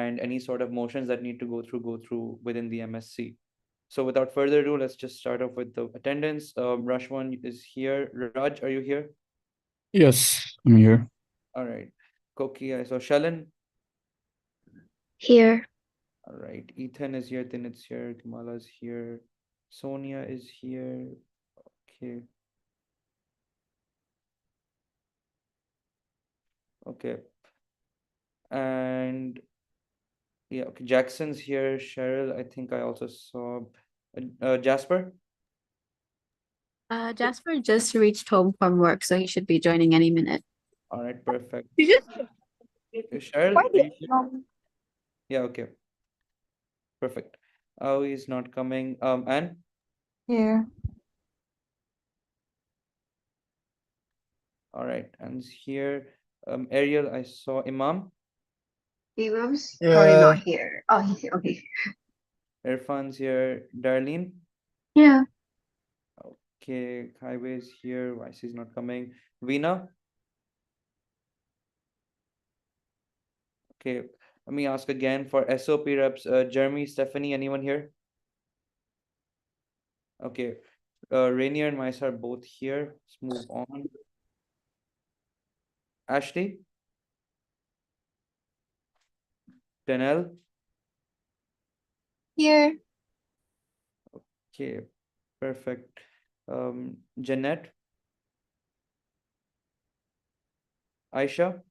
and any sort of motions that need to go through within the MSC. So without further ado, let's just start off with the attendance. Rashwan is here. Raj, are you here? Yes, I'm here. All right. Koki, I saw Shalin. Here. All right. Ethan is here. Tinit's here. Kamala's here. Sonia is here. Okay. Okay. And yeah, okay. Jackson's here. Cheryl, I think I also saw Jasper. Jasper just reached home from work, so he should be joining any minute. All right, perfect. You just Cheryl, why are did you here? Yeah, okay. Perfect. Oh, he's not coming. Anne? here? All right, Anne's here. Ariel, I saw Imam. Imam's probably not here. Oh, he's here. Okay. Irfan's here. Darlene. Yeah. Okay, Highway's here. Why she's not coming? Veena. Okay, let me ask again for SOP reps. Jeremy, Stephanie, anyone here? Okay, Rainier and Mice are both here. Let's move on. Ashley. Danelle. Here. Okay, perfect. Jeanette. Aisha.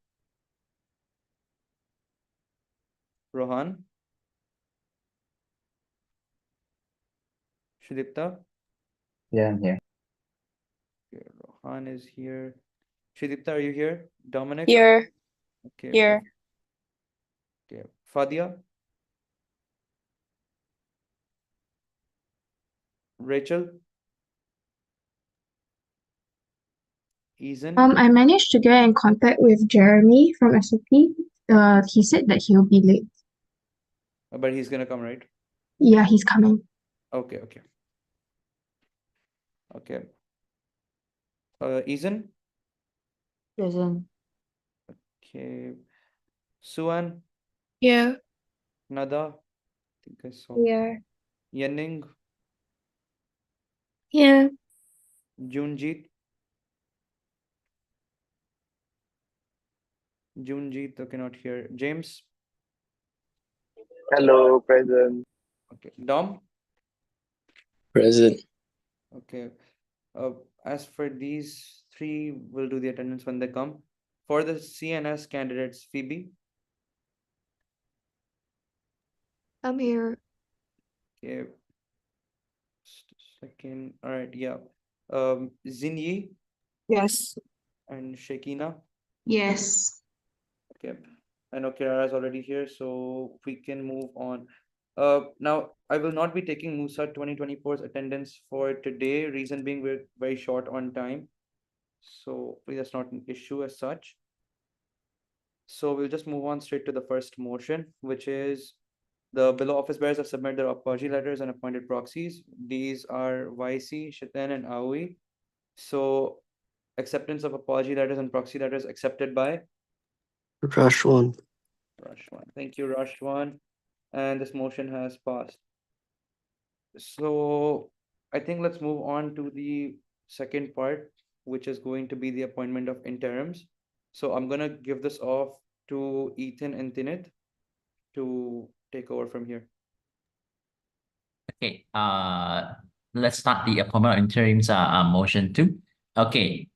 Rohan. Shudipta. Yeah, I'm here. Okay, Rohan is here. Shudipta, are you here? Dominic? Here. Okay. Here. Okay. Fadia? Rachel? Eason? I managed to get in contact with Jeremy from SOP. He said that he'll be late. But he's gonna come, right? Yeah, he's coming. Okay, okay. Okay. Eason? Present. Okay. Suan? Here. Nada? I think I saw. Here. Yenning? Here. Junjit? Junjit, okay, not here. James? Hello, present. Okay. Dom? Present. Okay. As for these three, we'll do the attendance when they come. For the CNS candidates, Phoebe? I'm here. Okay. Just a second. All right, yeah. Zinyi Yes. and Shekina. Yes. Okay. I know Kirara is already here, so we can move on. Now I will not be taking MUSA 2024's attendance for today. Reason being, we're very short on time. So that's not an issue as such. So we'll just move on straight to the first motion, which is the below office bearers have submitted their apology letters and appointed proxies. These are YC, Shiten, and Aoi. So acceptance of apology letters and proxy letters accepted by Rashwan. Rashwan. Thank you, Rashwan. And this motion has passed. So I think let's move on to the second part, which is going to be the appointment of interims. So I'm gonna give this off to Ethan and Tinit to take over from here. Okay, let's start the appointment of interims motion 2. Okay,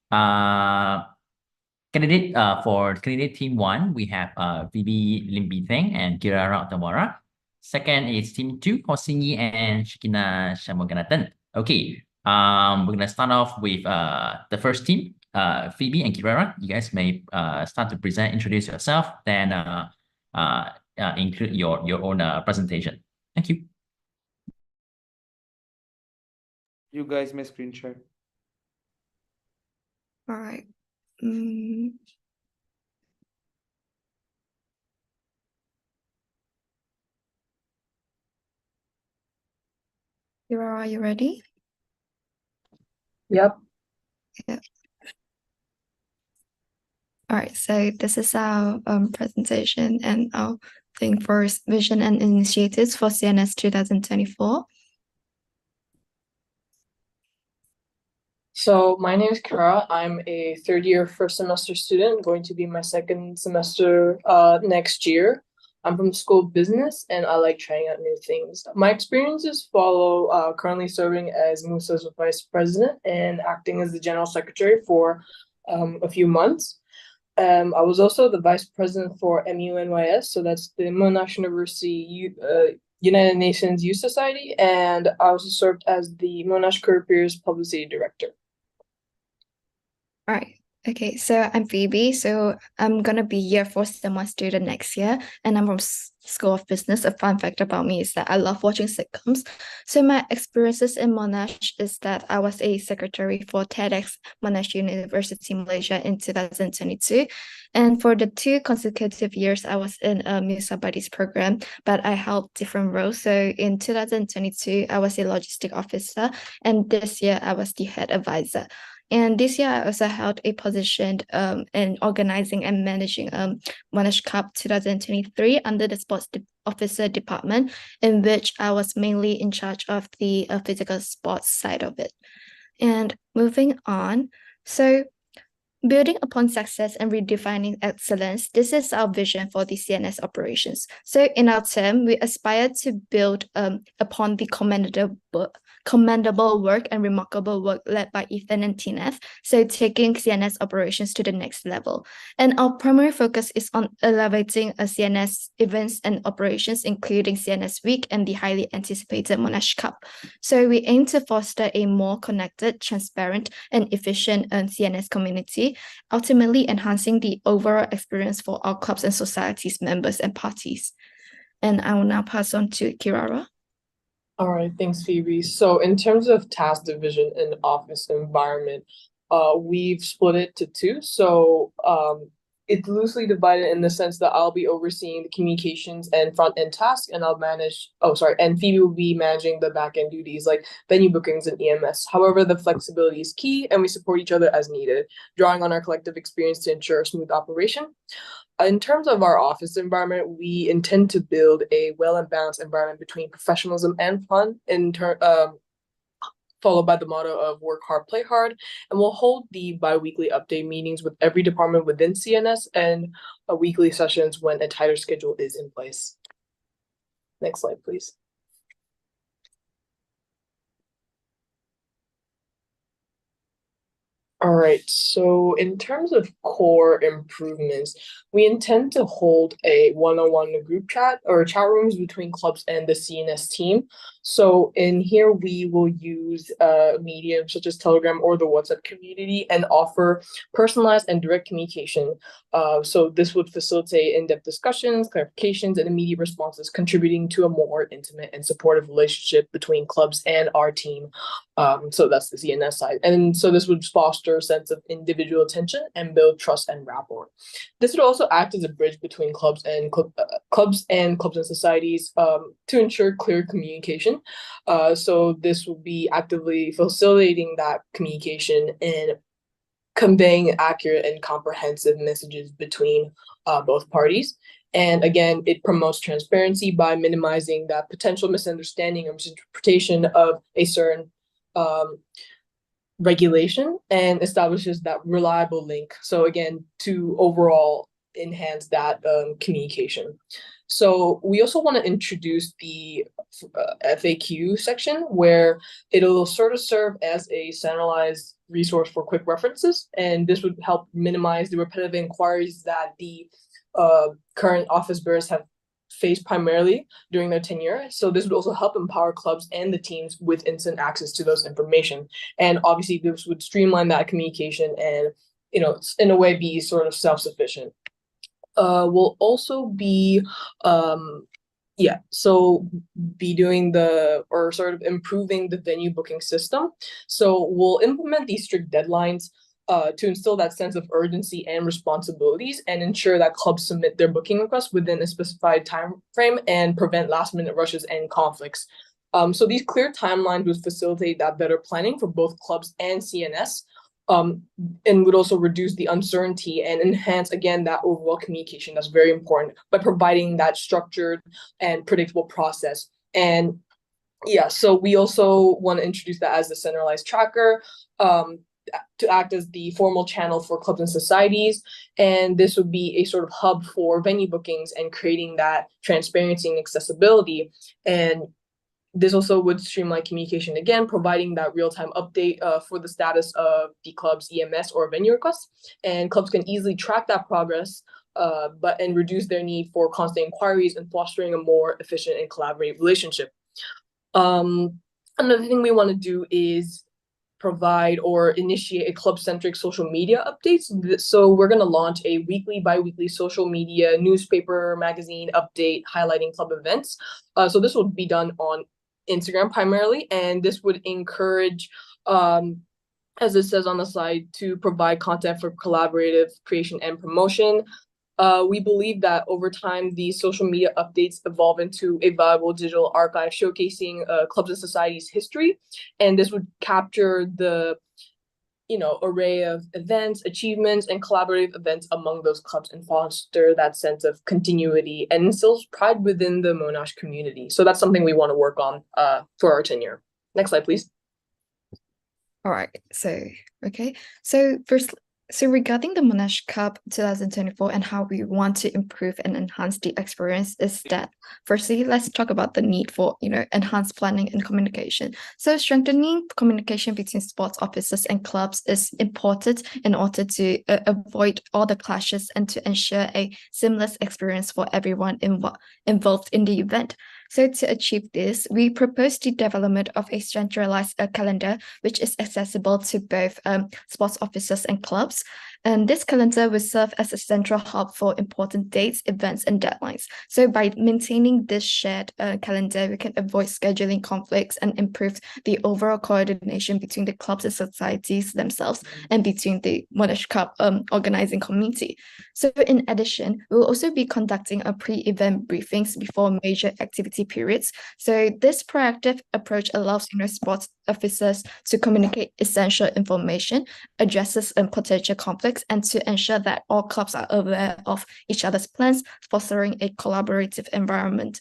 candidate for candidate team 1, we have Phoebe Limbitheng and Kirara Tamara. Second is team 2, Hosingi and Shikina Shamoganathan. Okay, we're gonna start off with the first team, Phoebe and Kirara. You guys may start to present, introduce yourself, then include your own presentation. Thank you. You guys may screen share. All right. Are you ready? Yep. Yeah. All right, so this is our presentation, and I'll thing for vision and initiatives for CNS 2024. So my name is Kara. I'm a third year first semester student, going to be my second semester next year. I'm from School of Business and I like trying out new things. My experiences follow currently serving as MUSA's vice president and acting as the general secretary for a few months. I was also the vice president for MUNYS, so that's the Monash University United Nations Youth Society, and I also served as the Monash Career Peers Publicity Director. Right. Okay, so I'm Phoebe. So I'm gonna be year 4 STEM student next year, and I'm from School of Business. A fun fact about me is that I love watching sitcoms. So my experiences in Monash is that I was a secretary for TEDx Monash University Malaysia in 2022. And for the 2 consecutive years, I was in a MUSA Buddies program, but I held different roles. So in 2022, I was a logistic officer, and this year I was the head advisor. And this year, I also held a position in organizing and managing Monash Cup 2023 under the Sports Officer Department, in which I was mainly in charge of the physical sports side of it. And moving on, so building upon success and redefining excellence, this is our vision for the CNS operations. So in our term, we aspire to build upon the commendable work and remarkable work led by Ethan and Tineth, so taking CNS operations to the next level. And our primary focus is on elevating CNS events and operations, including CNS Week and the highly anticipated Monash Cup. So we aim to foster a more connected, transparent, and efficient CNS community, ultimately enhancing the overall experience for our clubs and societies, members, and parties. And I will now pass on to Kirara. All right, thanks, Phoebe. So in terms of task division and office environment, we've split it to 2. So it's loosely divided in the sense that I'll be overseeing the communications and front end tasks, and and Phoebe will be managing the back end duties like venue bookings and EMS. However, the flexibility is key, and we support each other as needed, drawing on our collective experience to ensure smooth operation. In terms of our office environment, we intend to build a well and balanced environment between professionalism and fun, followed by the motto of work hard, play hard. And we'll hold the bi-weekly update meetings with every department within CNS and weekly sessions when a tighter schedule is in place. Next slide, please. All right, so in terms of core improvements, we intend to hold a one-on-one group chat or chat rooms between clubs and the CNS team. So in here, we will use mediums such as Telegram or the WhatsApp community and offer personalized and direct communication. So this would facilitate in-depth discussions, clarifications, and immediate responses, contributing to a more intimate and supportive relationship between clubs and our team. So that's the CNS side. And so this would foster a sense of individual attention and build trust and rapport. This would also act as a bridge between clubs and societies to ensure clear communication. So this will be actively facilitating that communication and conveying accurate and comprehensive messages between both parties. And again, it promotes transparency by minimizing that potential misunderstanding or misinterpretation of a certain regulation and establishes that reliable link. So again, to overall enhance that communication. So we also want to introduce the FAQ section where it'll sort of serve as a centralized resource for quick references. And this would help minimize the repetitive inquiries that the current office bearers have faced primarily during their tenure. So this would also help empower clubs and the teams with instant access to those information. And obviously this would streamline that communication and, in a way be sort of self-sufficient. We'll also be, be doing sort of improving the venue booking system. So we'll implement these strict deadlines to instill that sense of urgency and responsibilities and ensure that clubs submit their booking requests within a specified time frame and prevent last-minute rushes and conflicts. So these clear timelines would facilitate that better planning for both clubs and CNS. and would also reduce the uncertainty and enhance, again, that overall communication. That's very important by providing that structured and predictable process. And yeah, so we also want to introduce that as the centralized tracker, to act as the formal channel for clubs and societies. And this would be a sort of hub for venue bookings and creating that transparency and accessibility. And this also would streamline communication, again, providing that real-time update for the status of the club's EMS or venue requests. And clubs can easily track that progress, and reduce their need for constant inquiries and fostering a more efficient and collaborative relationship. Another thing we want to do is provide or initiate a club-centric social media updates. So we're going to launch a weekly, bi-weekly social media newspaper magazine update highlighting club events. So this will be done on Instagram primarily, and this would encourage, as it says on the slide, to provide content for collaborative creation and promotion. We believe that over time, these social media updates evolve into a valuable digital archive showcasing clubs and societies' history. And this would capture the array of events, achievements, and collaborative events among those clubs and foster that sense of continuity and instills pride within the Monash community. So that's something we want to work on for our tenure. Next slide, please. All right, okay. So regarding the Monash Cup 2024 and how we want to improve and enhance the experience is that, firstly, let's talk about the need for, enhanced planning and communication. So strengthening communication between sports officers and clubs is important in order to avoid all the clashes and to ensure a seamless experience for everyone involved in the event. So to achieve this, we propose the development of a centralized calendar, which is accessible to both sports officers and clubs. And this calendar will serve as a central hub for important dates, events, and deadlines. So by maintaining this shared calendar, we can avoid scheduling conflicts and improve the overall coordination between the clubs and societies themselves and between the Monash Cup organizing community. So in addition, we'll also be conducting a pre-event briefings before major activity periods. So this proactive approach allows sports officers to communicate essential information, addresses potential conflicts, and to ensure that all clubs are aware of each other's plans, fostering a collaborative environment.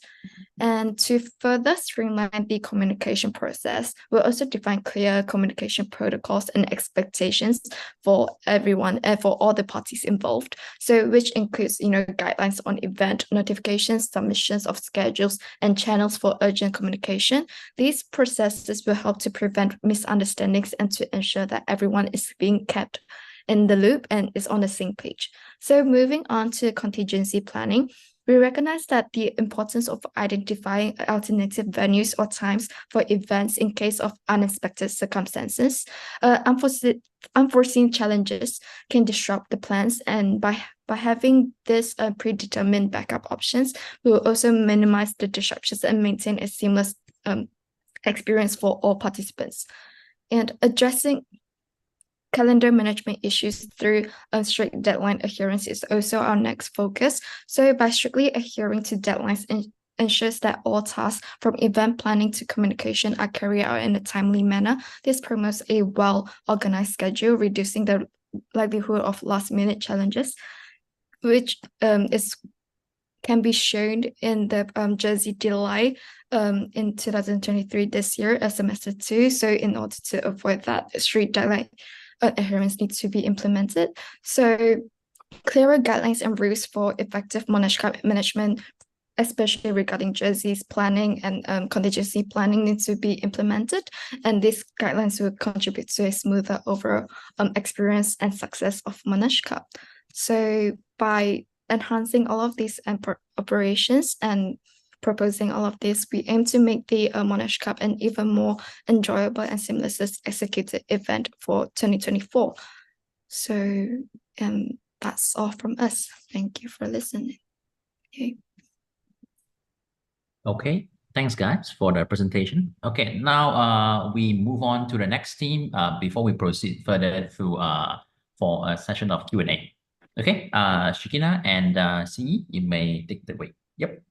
And to further streamline the communication process, we'll also define clear communication protocols and expectations for everyone and for all the parties involved. So which includes, guidelines on event notifications, submissions of schedules, and channels for urgent communication. These processes will help to prevent misunderstandings and to ensure that everyone is being kept in the loop and is on the same page. So moving on to contingency planning, we recognize that the importance of identifying alternative venues or times for events in case of unexpected circumstances. Unforeseen challenges can disrupt the plans, and by having this predetermined backup options, we will also minimize the disruptions and maintain a seamless experience for all participants. And addressing calendar management issues through strict deadline adherence is also our next focus. So by strictly adhering to deadlines ensures that all tasks from event planning to communication are carried out in a timely manner. This promotes a well-organized schedule, reducing the likelihood of last-minute challenges, which can be shown in the Jersey Delight in 2023 this year as semester 2. So in order to avoid that, strict deadline adherence needs to be implemented. So clearer guidelines and rules for effective Monash Cup management, especially regarding jerseys planning and contingency planning, needs to be implemented. And these guidelines will contribute to a smoother overall experience and success of Monash Cup. So by enhancing all of these operations and proposing all of this, we aim to make the Monash Cup an even more enjoyable and seamlessly executed event for 2024. So that's all from us. Thank you for listening. Okay, thanks guys for the presentation. Okay, now we move on to the next team before we proceed further to for a session of Q&A. Okay, Shikina and Sinyi, you may take the way. Yep.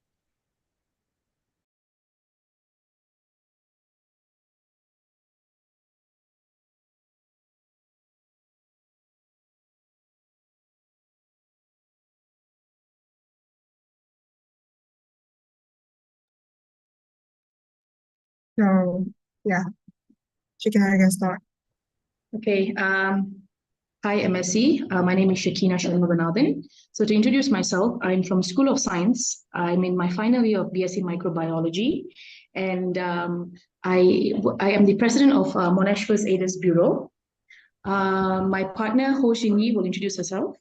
So yeah, Shikina can start. Okay. Hi, MSc. My name is Shakina Shanmuganathan. So to introduce myself, I'm from School of Science. I'm in my final year of BSc Microbiology. And I am the president of Monash First Aiders Bureau. My partner, Ho Shin Yi, will introduce herself.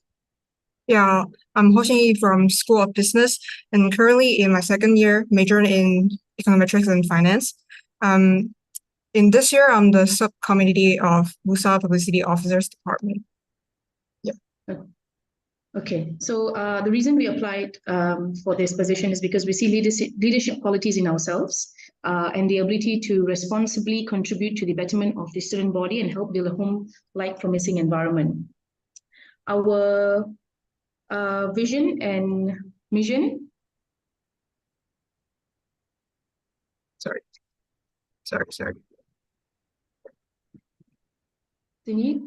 Yeah, I'm Ho Shin Yi from School of Business and currently in my second year, majoring in econometrics and finance. In this year, I'm the subcommittee of MUSA Publicity Officers Department. Okay, so the reason we applied for this position is because we see leadership qualities in ourselves and the ability to responsibly contribute to the betterment of the student body and help build a home-like promising environment. Our vision and mission. Sorry. Denise?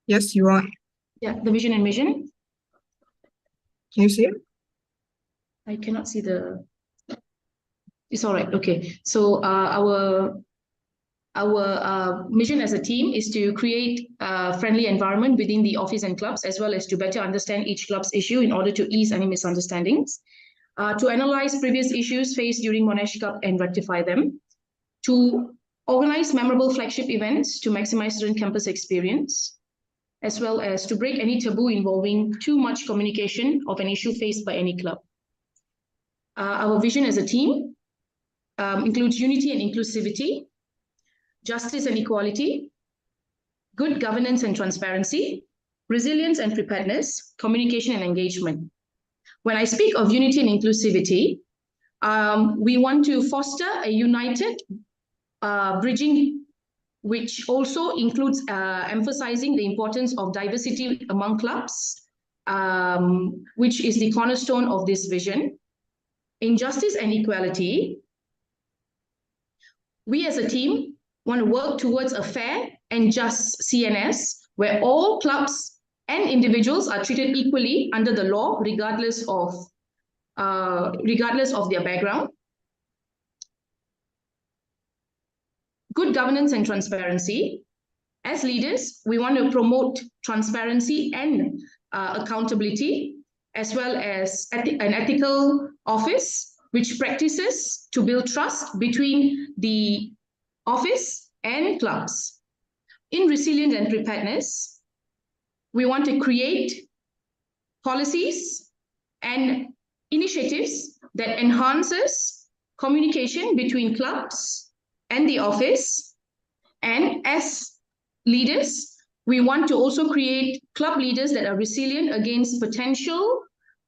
Yes, you are. Yeah, the vision and mission. Can you see it? I cannot see the. It's all right. Okay. So our mission as a team is to create a friendly environment within the office and clubs, as well as to better understand each club's issue in order to ease any misunderstandings, to analyze previous issues faced during Monash Cup and rectify them, to organize memorable flagship events to maximize student campus experience, as well as to break any taboo involving too much communication of an issue faced by any club. Our vision as a team includes unity and inclusivity, justice and equality, good governance and transparency, resilience and preparedness, communication and engagement. When I speak of unity and inclusivity, we want to foster a united bridging, which also includes emphasizing the importance of diversity among clubs, which is the cornerstone of this vision. In justice and equality, we as a team want to work towards a fair and just CNS where all clubs and individuals are treated equally under the law, regardless of their background. Good governance and transparency. As leaders, we want to promote transparency and accountability, as well as an ethical office, which practices to build trust between the office and clubs. In resilience and preparedness, we want to create policies and initiatives that enhances communication between clubs and the office. And as leaders, we want to also create club leaders that are resilient against potential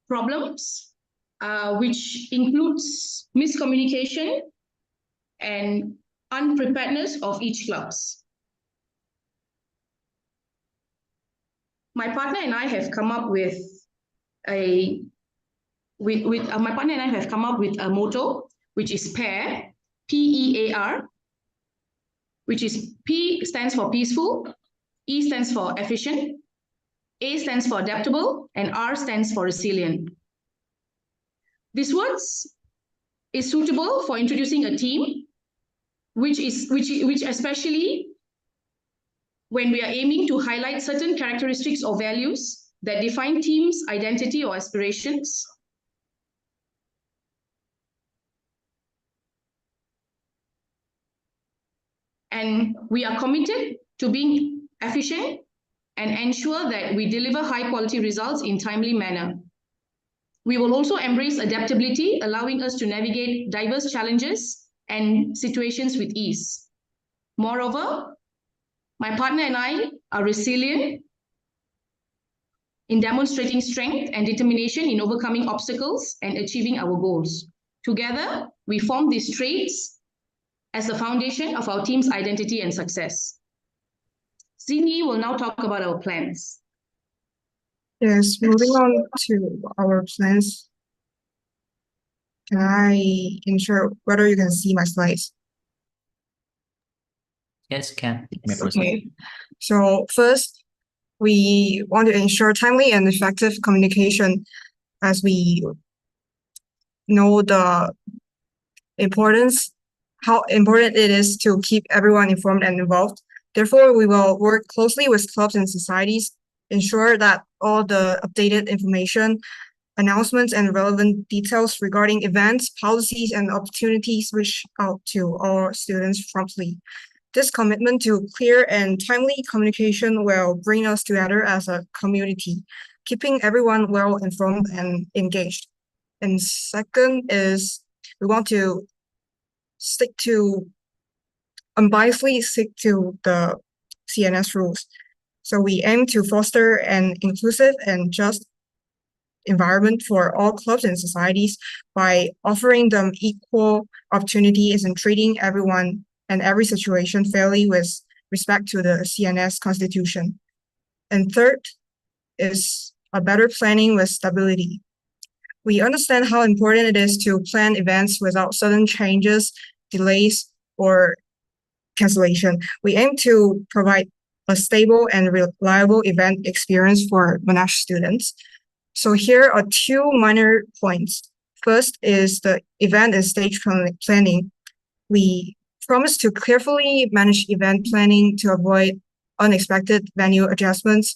problems, which includes miscommunication and unpreparedness of each clubs. My partner and I have come up with a motto, which is PAIR, P-E-A-R, which is P stands for peaceful, E stands for efficient, A stands for adaptable, and R stands for resilient. This words is suitable for introducing a team, which especially when we are aiming to highlight certain characteristics or values that define teams' identity or aspirations. And we are committed to being efficient and ensure that we deliver high quality results in timely manner. We will also embrace adaptability, allowing us to navigate diverse challenges and situations with ease. Moreover, my partner and I are resilient in demonstrating strength and determination in overcoming obstacles and achieving our goals. Together, we form these traits as the foundation of our team's identity and success. Zini will now talk about our plans. Yes, moving on to our plans. Can I ensure whether you can see my slides? Yes, can. Okay. So first, we want to ensure timely and effective communication as we know the importance, how important it is to keep everyone informed and involved. Therefore, we will work closely with clubs and societies, ensure that all the updated information, announcements, and relevant details regarding events, policies, and opportunities reach out to all students promptly. This commitment to clear and timely communication will bring us together as a community, keeping everyone well informed and engaged. And second is we want to unbiasedly stick to the CNS rules. So we aim to foster an inclusive and just environment for all clubs and societies by offering them equal opportunities and treating everyone and every situation fairly with respect to the CNS constitution. And third is a better planning with stability. We understand how important it is to plan events without sudden changes, delays, or cancellation. We aim to provide a stable and reliable event experience for Monash students. So here are two minor points. First is the event and stage planning. We promise to carefully manage event planning to avoid unexpected venue adjustments.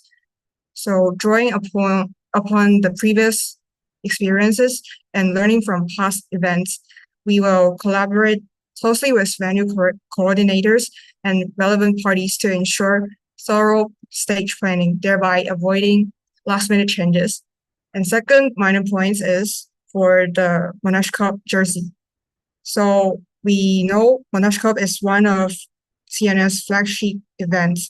So drawing upon the previous experiences and learning from past events, we will collaborate closely with venue coordinators and relevant parties to ensure thorough stage planning, thereby avoiding last-minute changes. And second minor point is for the Monash Cup jersey. So we know Monash Cup is one of CNS flagship events.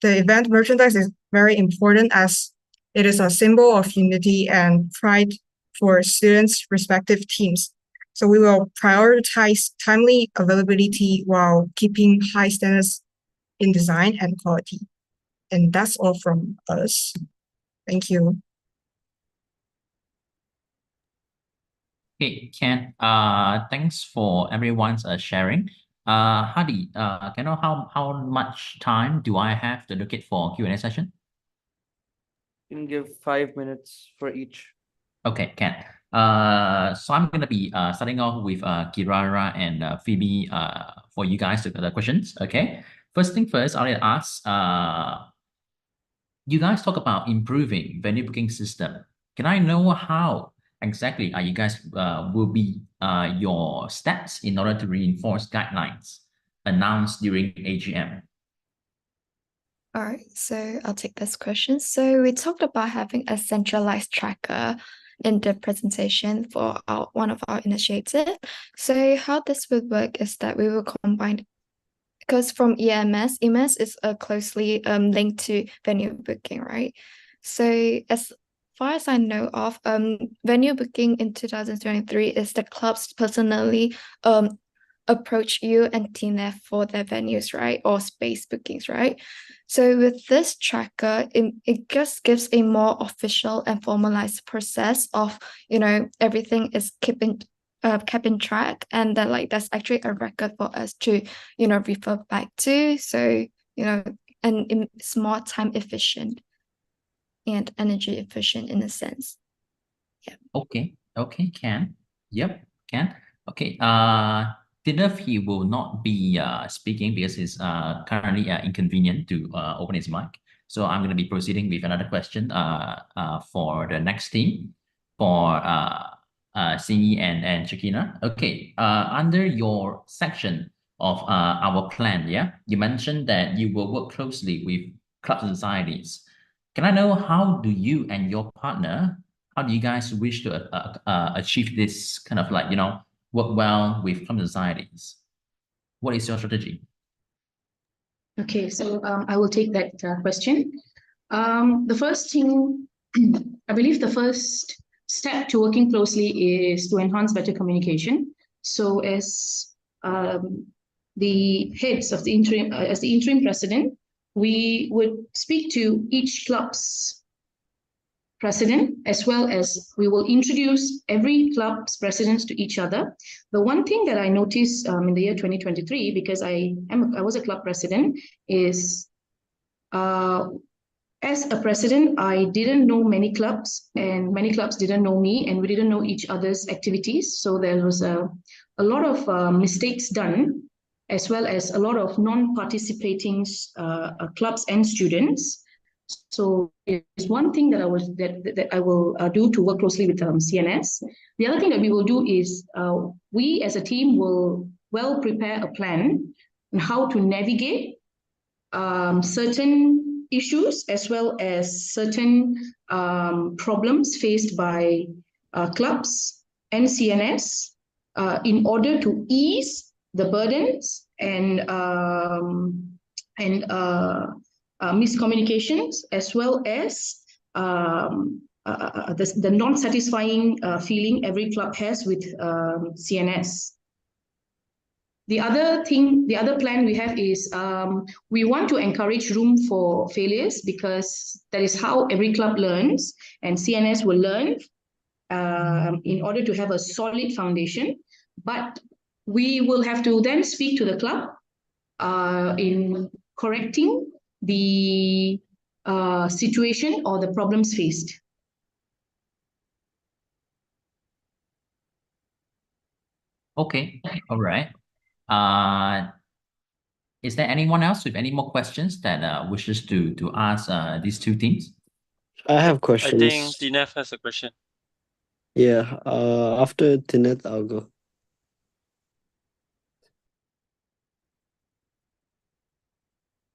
The event merchandise is very important as it is a symbol of unity and pride for students' respective teams. So we will prioritize timely availability while keeping high standards in design and quality. And that's all from us. Thank you. Okay, Ken, thanks for everyone's sharing. Hadi, can I know how much time do I have to allocate for Q&A session? You can give 5 minutes for each. Okay, Ken. So I'm gonna be starting off with Kirara and Phoebe for you guys to the questions. Okay. First thing first, I'll ask. You guys talk about improving venue booking system. Can I know how exactly you guys will be your steps in order to reinforce guidelines announced during AGM? All right, so I'll take this question. So we talked about having a centralized tracker in the presentation for one of our initiatives. So how this would work is that we will combine, because from EMS is closely linked to venue booking, right? So as far as I know of, venue booking in 2023 is the clubs personally approach you and TNF for their venues, right? Or space bookings, right? So with this tracker, it just gives a more official and formalized process of, everything is kept in track, and that that's actually a record for us to, refer back to. So, and it's more time efficient and energy efficient in a sense. Yeah. Okay, Ken. Yep, Ken. Okay, Dilif, he will not be speaking because he's currently inconvenient to open his mic. So I'm going to be proceeding with another question for the next team for Sinyi and Shakina. Okay, under your section of our plan, you mentioned that you will work closely with clubs and societies. Can I know how do you and your partner, how do you guys wish to achieve this kind of work well with clubs and societies? What is your strategy? Okay, so I will take that question. The first thing, I believe the first step to working closely is to enhance better communication. So as the heads of the interim, as the interim president, we would speak to each club's president, as well as we will introduce every club's presidents to each other. The one thing that I noticed in the year 2023, because I was a club president, is As a president, I didn't know many clubs, and many clubs didn't know me, and we didn't know each other's activities. So there was a lot of mistakes done, as well as a lot of non-participating clubs and students. So it's one thing that I will do to work closely with CNS. The other thing that we will do is we as a team will well prepare a plan on how to navigate certain issues as well as certain problems faced by clubs and CNS in order to ease the burdens and miscommunications, as well as the non-satisfying feeling every club has with CNS. The other plan we have is we want to encourage room for failures, because that is how every club learns, and CNS will learn in order to have a solid foundation. But we will have to then speak to the club in correcting the situation or the problems faced. Okay, all right. Is there anyone else with any more questions that wishes to ask these two teams? I have I questions. think Dinef has a question. Yeah, after Tinet, I'll go.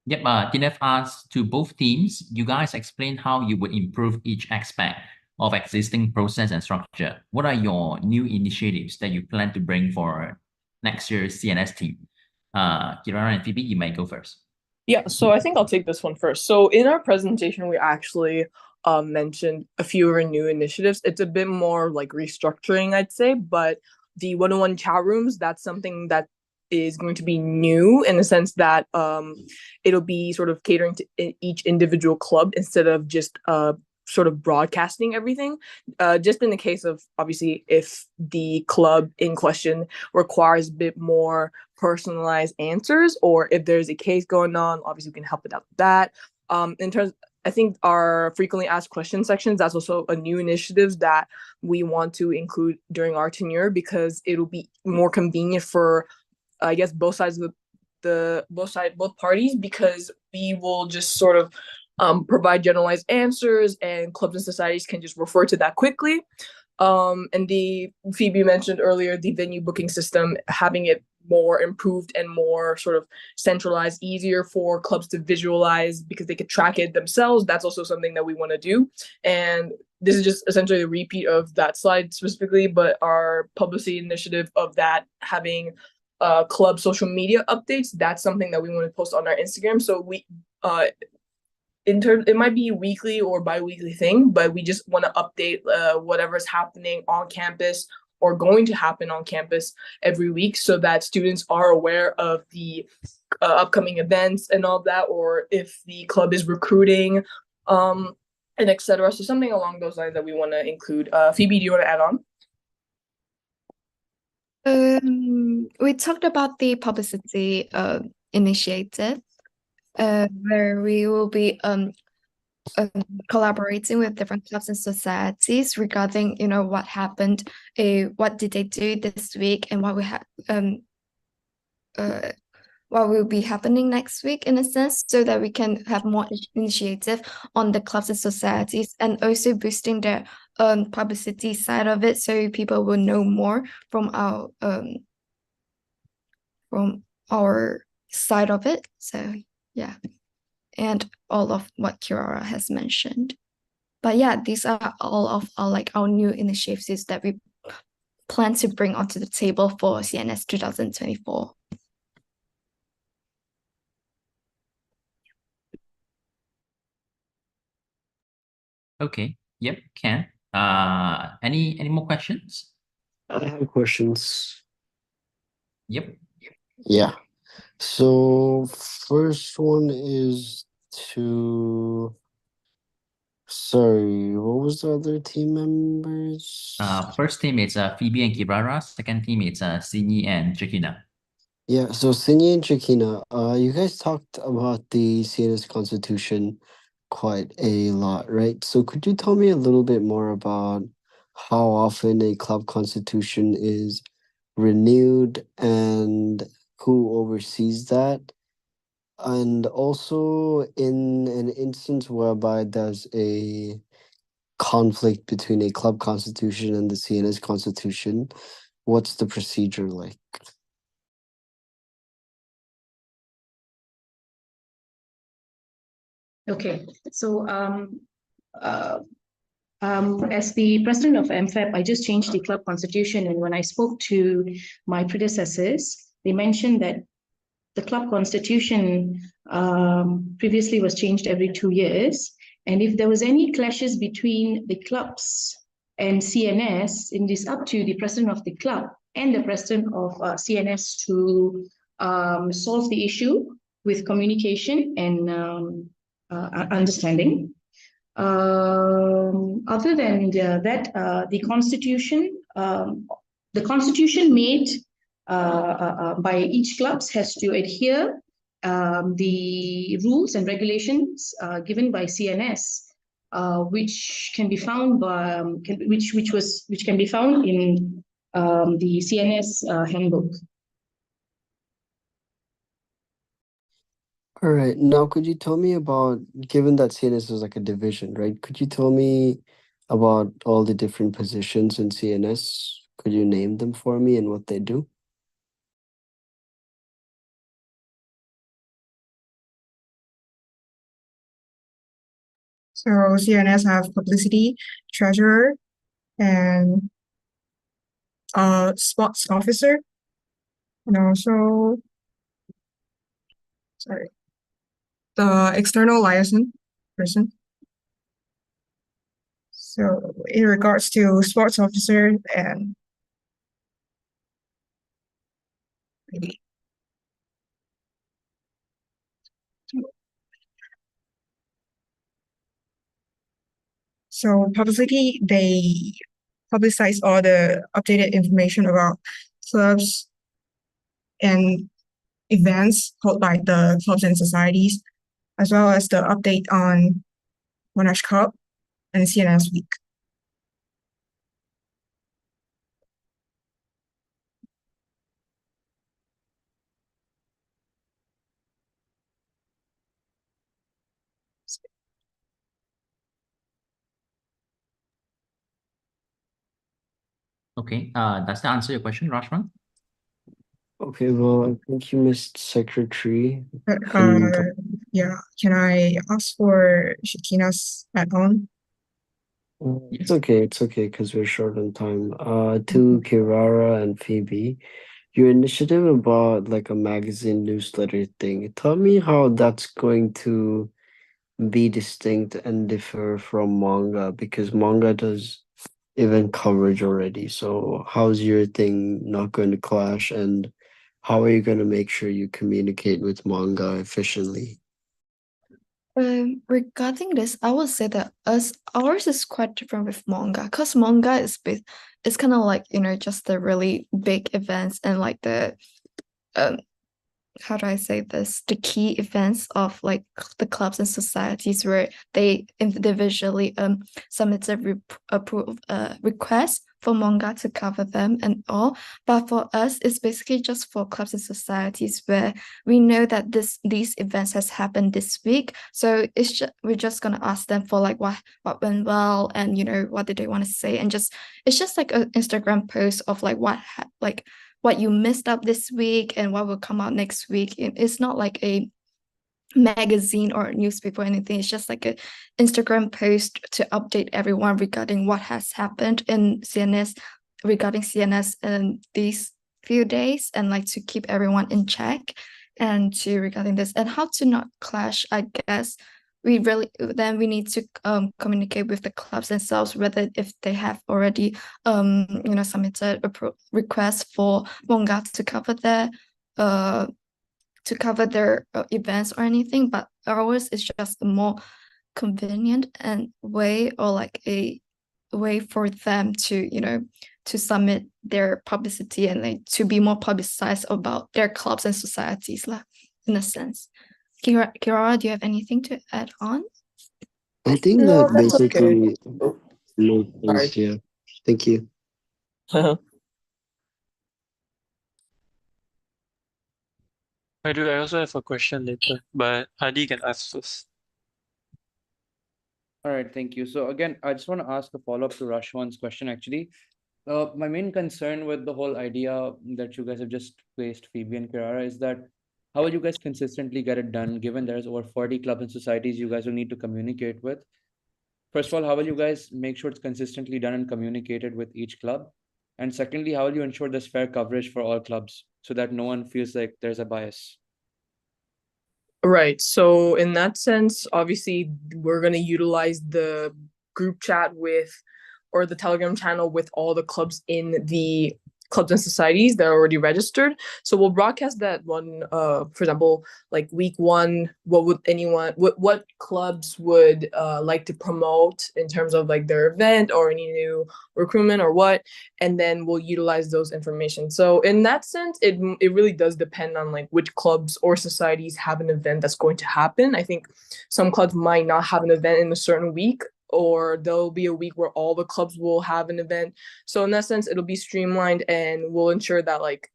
Yep, Dinef asks to both teams, you guys explain how you would improve each aspect of existing process and structure. What are your new initiatives that you plan to bring for next year's CNS team? Kirara and Phoebe, you may go first. Yeah, so I think I'll take this one first. So in our presentation, we actually mentioned a few of our new initiatives. It's a bit more like restructuring, I'd say, but the one-on-one chat rooms, that's something that is going to be new in the sense that it'll be sort of catering to each individual club instead of just sort of broadcasting everything. Just in the case of, obviously, if the club in question requires a bit more personalized answers, or if there's a case going on, obviously we can help it out with that. In terms, I think our frequently asked questions sections, that's also a new initiative that we want to include during our tenure, because it'll be more convenient for, I guess, both sides of both parties, because we will just sort of provide generalized answers, and clubs and societies can just refer to that quickly. And the Phoebe mentioned earlier, the venue booking system, having it more improved and more sort of centralized, easier for clubs to visualize because they could track it themselves. That's also something that we want to do. And this is just essentially a repeat of that slide specifically, but our publicity initiative of that having club social media updates, that's something that we want to post on our Instagram. So we it might be a weekly or bi-weekly thing, but we just want to update whatever's happening on campus or going to happen on campus every week, so that students are aware of the upcoming events and all that, or if the club is recruiting, and etc. So something along those lines that we want to include. Phoebe, do you want to add on? We talked about the publicity initiative, where we will be collaborating with different clubs and societies regarding, what happened, what did they do this week, and what we have what will be happening next week, in a sense, so that we can have more initiative on the clubs and societies, and also boosting their publicity side of it, so people will know more from our side of it. So yeah, and all of what Kirara has mentioned. But yeah, these are all of our new initiatives that we plan to bring onto the table for CNS 2024. Okay. Yep. Ken. Any more questions? I have questions. Yep. Yeah. So first one is to, sorry, what was the other team members? First team is Phoebe and Kirara. Second team is Sinyi and Chikina. Yeah, so Sinyi and Chikina, you guys talked about the CNS Constitution quite a lot, right? So could you tell me a little bit more about how often a club constitution is renewed and who oversees that? And also in an instance whereby there's a conflict between a club constitution and the CNS constitution, what's the procedure like? Okay, so as the president of MFAP, I just changed the club constitution, and when I spoke to my predecessors, they mentioned that the club constitution previously was changed every 2 years, and if there was any clashes between the clubs and CNS, it is up to the president of the club and the president of CNS to solve the issue with communication and understanding. Other than that, the constitution made by each clubs has to adhere the rules and regulations given by CNS, which can be found by which can be found in the CNS handbook. All right. Now, could you tell me about, given that CNS is like a division, right? Could you tell me about all the different positions in CNS? Could you name them for me and what they do? So CNS have publicity, treasurer, and sports officer, and also the external liaison person. So in regards to sports officer and so publicity, they publicize all the updated information about clubs and events held by the clubs and societies, as well as the update on Monash Cup and CNS Week. Okay, does that answer your question, Rashman? Okay, well, I think you missed secretary. Yeah, can I ask for Shakina's add-on? It's okay, because we're short on time. To Kirara and Phoebe, your initiative about like a magazine newsletter thing, tell me how that's going to be distinct and differ from manga, because manga does event coverage already. So how's your thing not going to clash, and how are you going to make sure you communicate with manga efficiently? Regarding this, I would say that ours is quite different with manga, because manga is it's kind of like, just the really big events and like the how do I say this? The key events of like the clubs and societies where they individually submit a request for manga to cover them and all. But for us, it's basically just for clubs and societies where we know that these events has happened this week. So we're just gonna ask them for like what went well, and what did they want to say, and it's just like an Instagram post of like what you missed up this week and what will come out next week. It's not like a magazine or a newspaper or anything. It's just like an Instagram post to update everyone regarding what has happened in CNS, regarding CNS in these few days, and like to keep everyone in check, and to regarding this and how to not clash, I guess. We need to communicate with the clubs themselves, whether if they have already submitted a request for manga to cover their events or anything. But ours is just a more convenient and way, or like a way for them to to submit their publicity and like to be more publicized about their clubs and societies in a sense. Kirara, do you have anything to add on? I think No, that that's okay. basically Oh, makes sorry. sense. Yeah. Thank you. I do. I also have a question later, but Hadi can ask first. All right, thank you. So again, I just want to ask a follow-up to Rashwan's question actually. My main concern with the whole idea that you guys have just placed Phoebe and Kirara is that how will you guys consistently get it done, given there's over 40 clubs and societies you guys will need to communicate with? First of all, how will you guys make sure it's consistently done and communicated with each club? And secondly, how will you ensure there's fair coverage for all clubs so that no one feels like there's a bias? Right. So in that sense, obviously, we're going to utilize the group chat with, or the Telegram channel with all the clubs in the clubs and societies that are already registered. So we'll broadcast that one, for example, like week one, what clubs would like to promote in terms of like their event or any new recruitment or what, and then we'll utilize those information. So in that sense, it really does depend on like which clubs or societies have an event that's going to happen. I think some clubs might not have an event in a certain week, or there'll be a week where all the clubs will have an event. So in that sense, it'll be streamlined, and we'll ensure that like,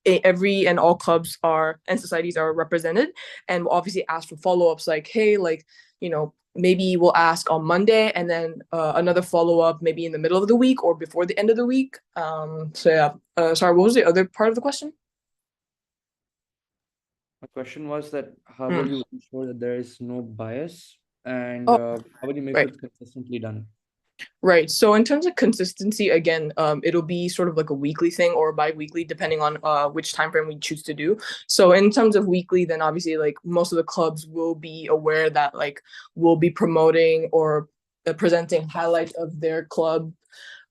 every and all clubs are and societies are represented, and we'll obviously ask for follow-ups like, hey, like, maybe we'll ask on Monday, and then another follow-up maybe in the middle of the week or before the end of the week. So yeah, sorry, what was the other part of the question? My question was that how will you ensure that there is no bias, and Oh, how will you make sure right. it's consistently done? Right. So in terms of consistency, again, it'll be sort of like a weekly thing or bi-weekly, depending on which time frame we choose to do. So in terms of weekly, then obviously like most of the clubs will be aware that like we'll be promoting or presenting highlights of their club.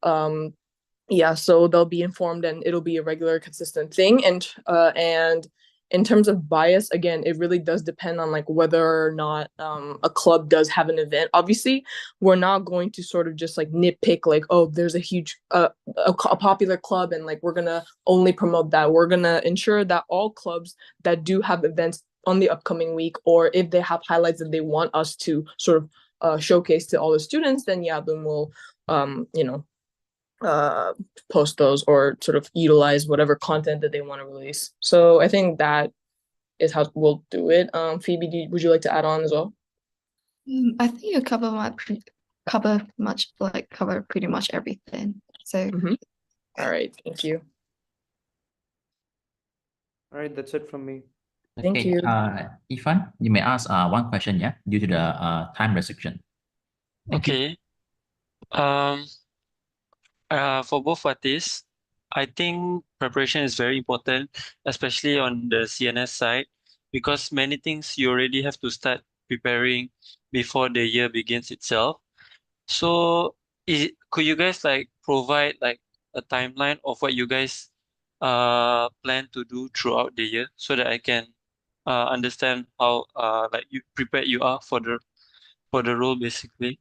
Yeah, so they'll be informed, and it'll be a regular, consistent thing. And in terms of bias, again, it really does depend on like whether or not a club does have an event. Obviously, we're not going to sort of just like nitpick like, oh, there's a huge a popular club, and like we're gonna only promote that. We're gonna ensure that all clubs that do have events on the upcoming week, or if they have highlights that they want us to sort of showcase to all the students, then yeah, then we'll um, you know post those or sort of utilize whatever content that they want to release. So I think that is how we'll do it. Phoebe, would you like to add on as well? I think you cover pretty much everything. So All right, thank you. All right, that's it from me. Thank Okay, you. Ifan, you may ask one question, yeah, due to the time restriction. Thank you. Okay. For both artists, I think preparation is very important, especially on the CNS side, because many things you already have to start preparing before the year begins itself. So, could you guys like provide like a timeline of what you guys plan to do throughout the year so that I can understand how like you prepared you are for the role basically.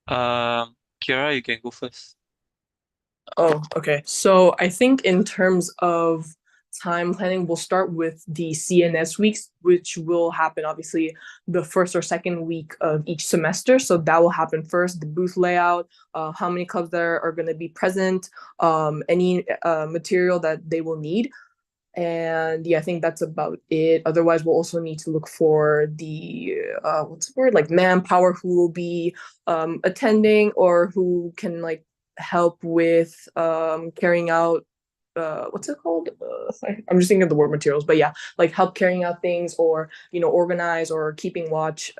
Kira, you can go first. Oh, okay. So I think in terms of time planning, we'll start with the CNS weeks, which will happen obviously the first or second week of each semester. So that will happen first, the booth layout, how many clubs there are going to be present, any material that they will need. And yeah, I think that's about it. Otherwise, we'll also need to look for the what's the word, like manpower who will be attending or who can like help with carrying out what's it called? I'm just thinking of the word materials, but yeah, like help carrying out things, or organize or keeping watch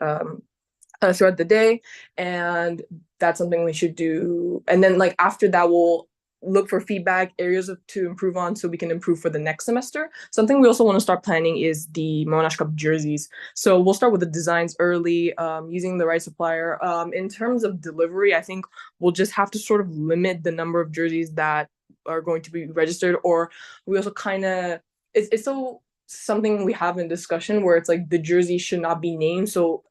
throughout the day. And that's something we should do. And then like after that, we'll look for feedback areas to improve on so we can improve for the next semester. Something we also want to start planning is the Monash Cup jerseys. So we'll start with the designs early, using the right supplier. In terms of delivery, I think we'll just have to sort of limit the number of jerseys that are going to be registered, or we also kind of, it's so something we have in discussion where it's like the jersey should not be named. So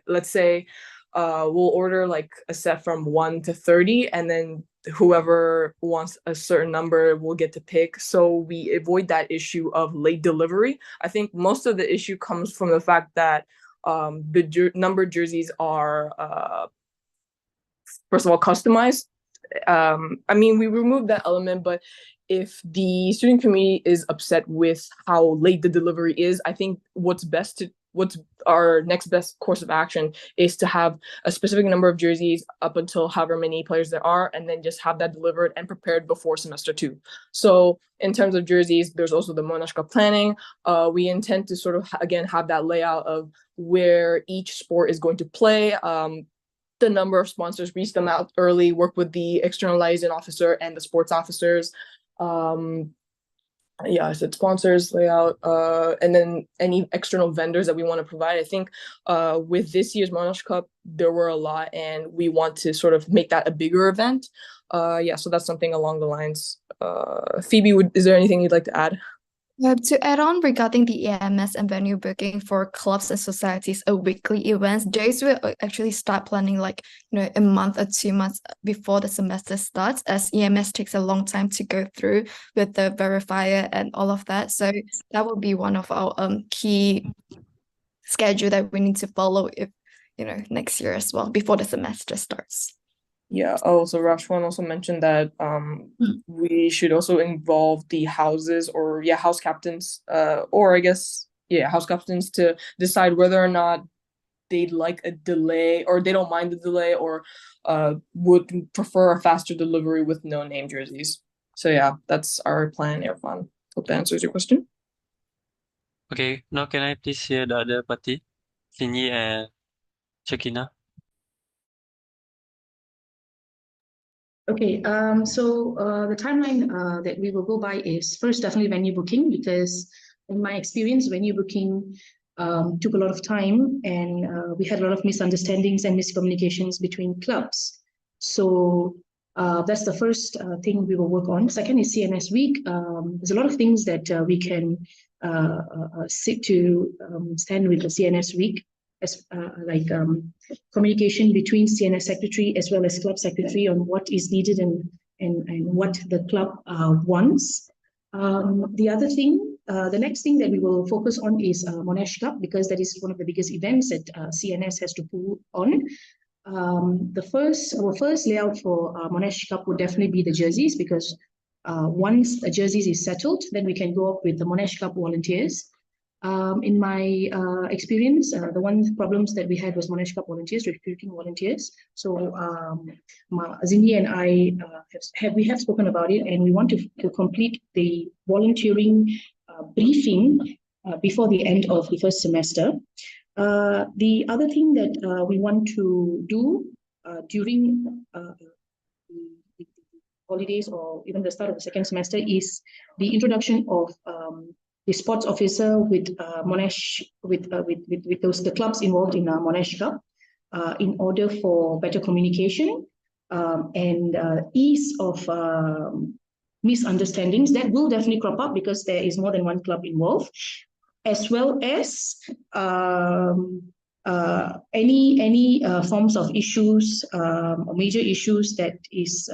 let's say we'll order like a set from 1 to 30, and then whoever wants a certain number will get to pick. So we avoid that issue of late delivery. I think most of the issue comes from the fact that the numbered jerseys are first of all customized. I mean, we removed that element, but if the student community is upset with how late the delivery is, I think what's our next best course of action is to have a specific number of jerseys up until however many players there are, and then just have that delivered and prepared before semester 2. So in terms of jerseys, there's also the Monash Cup planning. We intend to sort of again have that layout of where each sport is going to play. The number of sponsors, reach them out early, work with the external liaison officer and the sports officers. Yeah, I said sponsors, layout, and then any external vendors that we want to provide. I think with this year's Monash Cup, there were a lot, and we want to sort of make that a bigger event. Yeah, so that's something along the lines. Phoebe, is there anything you'd like to add? To add on regarding the EMS and venue booking for clubs and societies or weekly events, those will actually start planning like, a month or 2 months before the semester starts, as EMS takes a long time to go through with the verifier and all of that. So that will be one of our key schedule that we need to follow if, next year as well, before the semester starts. Yeah. Oh, so Rashwan also mentioned that we should also involve the houses or house captains, or I guess house captains to decide whether or not they'd like a delay or they don't mind the delay or would prefer a faster delivery with no name jerseys. So yeah, that's our plan, Irfan. Hope that answers your question. Okay, now can I please hear the other party, Sinyi and Shakina? Okay, so the timeline that we will go by is first definitely venue booking, because in my experience, venue booking took a lot of time, and we had a lot of misunderstandings and miscommunications between clubs. So that's the first thing we will work on. Second is CNS week. There's a lot of things that we can seek to stand with the CNS week, as like communication between CNS secretary as well as club secretary on what is needed and what the club wants. The other thing, the next thing that we will focus on is Monash Cup, because that is one of the biggest events that CNS has to pull on. Our first layout for Monash Cup would definitely be the jerseys, because once the jerseys is settled, then we can go up with the Monash Cup volunteers. In my experience, the one problems that we had was Monash Cup volunteers, recruiting volunteers. So Zindi and I we have spoken about it, and we want to complete the volunteering briefing before the end of the first semester. The other thing that we want to do during the holidays or even the start of the second semester is the introduction of the sports officer with Monash, with the clubs involved in Monash Cup, in order for better communication and ease of misunderstandings that will definitely crop up because there is more than one club involved, as well as any forms of issues or major issues that is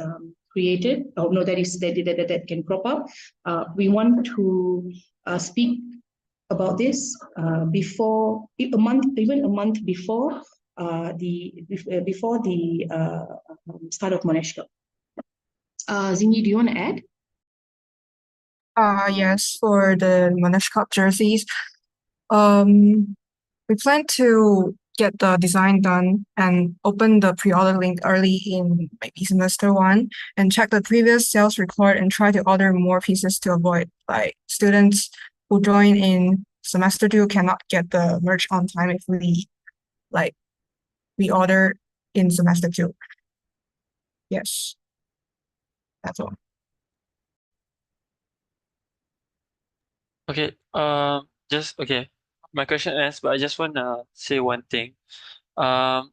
created or no that can crop up. We want to speak about this before a month before the start of Monash Cup. Zini, do you want to add? Yes, for the Monash Cup jerseys, we plan to get the design done and open the pre-order link early in maybe semester 1 and check the previous sales record and try to order more pieces to avoid like students who join in semester 2 cannot get the merch on time if we order in semester 2. Yes, that's all. Okay, my question ends, but I just wanna say one thing. Shakina,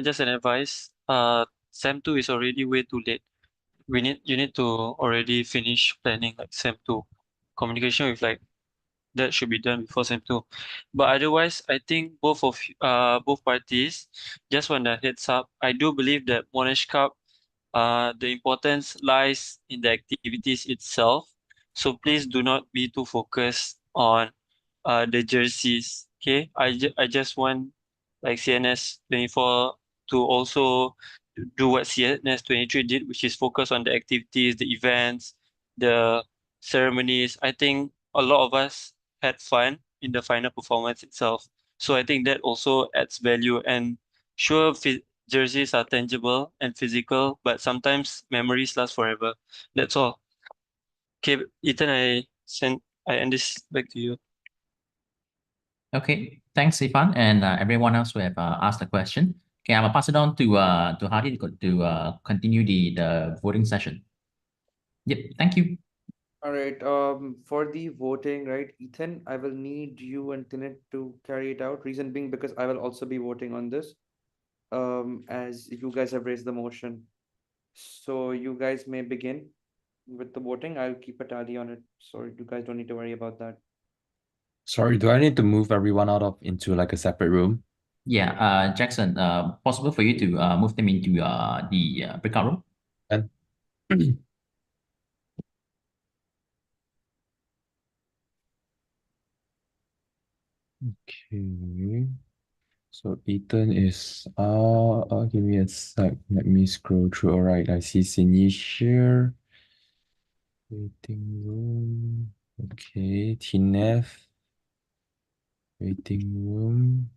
just an advice. Sem 2 is already way too late. You need to already finish planning like Sem 2. Communication with like that should be done before sem 2. But otherwise, I think both parties, just want a heads up, I do believe that Monash Cup, the importance lies in the activities itself. So please do not be too focused on the jerseys. Okay, I just want like CNS 24 to also do what CNS 23 did, which is focus on the activities, the events, the ceremonies. I think a lot of us had fun in the final performance itself. So I think that also adds value. And sure, jerseys are tangible and physical, but sometimes memories last forever. That's all. Okay, Ethan, I end this back to you. Okay, thanks, Ifan, and everyone else who have asked the question. Okay, I'm gonna pass it on to Hadi to continue the voting session. Yep, thank you. All right. For the voting, right, Ethan, I will need you and Tinit to carry it out. Reason being because I will also be voting on this. As you guys have raised the motion. So you guys may begin with the voting. I'll keep a tally on it. So you guys don't need to worry about that. Sorry, do I need to move everyone out of into like a separate room? Yeah, Jackson, possible for you to move them into the breakout room? And okay. So Ethan is give me a sec. Let me scroll through. All right, I see Cindy here. Waiting room. Okay, Tinef. Waiting room.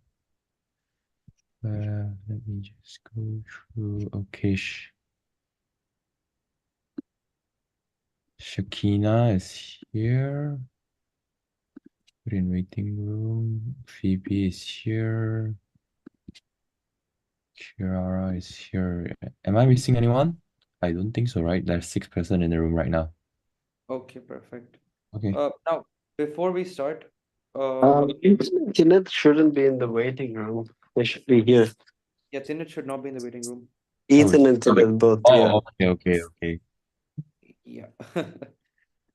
Let me just go through. Okay, Shakina is here. Put in waiting room. Phoebe is here. Kiara is here. Am I missing anyone? I don't think so, right? There's 6 person in the room right now. Okay, perfect. Okay. Now before we start, Kenneth shouldn't be in the waiting room. They should be here. yeah, Tinit should not be in the waiting room. Ethan and Kenneth both. Yeah. Okay. Yeah. My